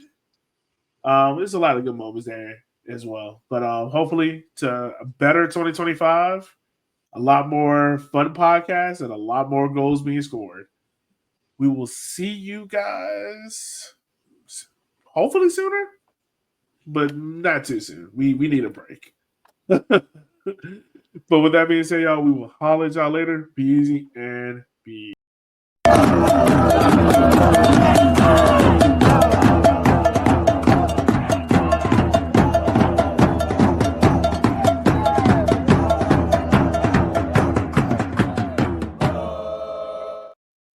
There's a lot of good moments there as well. But hopefully to a better 2025, a lot more fun podcasts, and a lot more goals being scored. We will see you guys hopefully sooner, but not too soon. We need a break. But with that being said, y'all, we will holler at y'all later. Be easy and be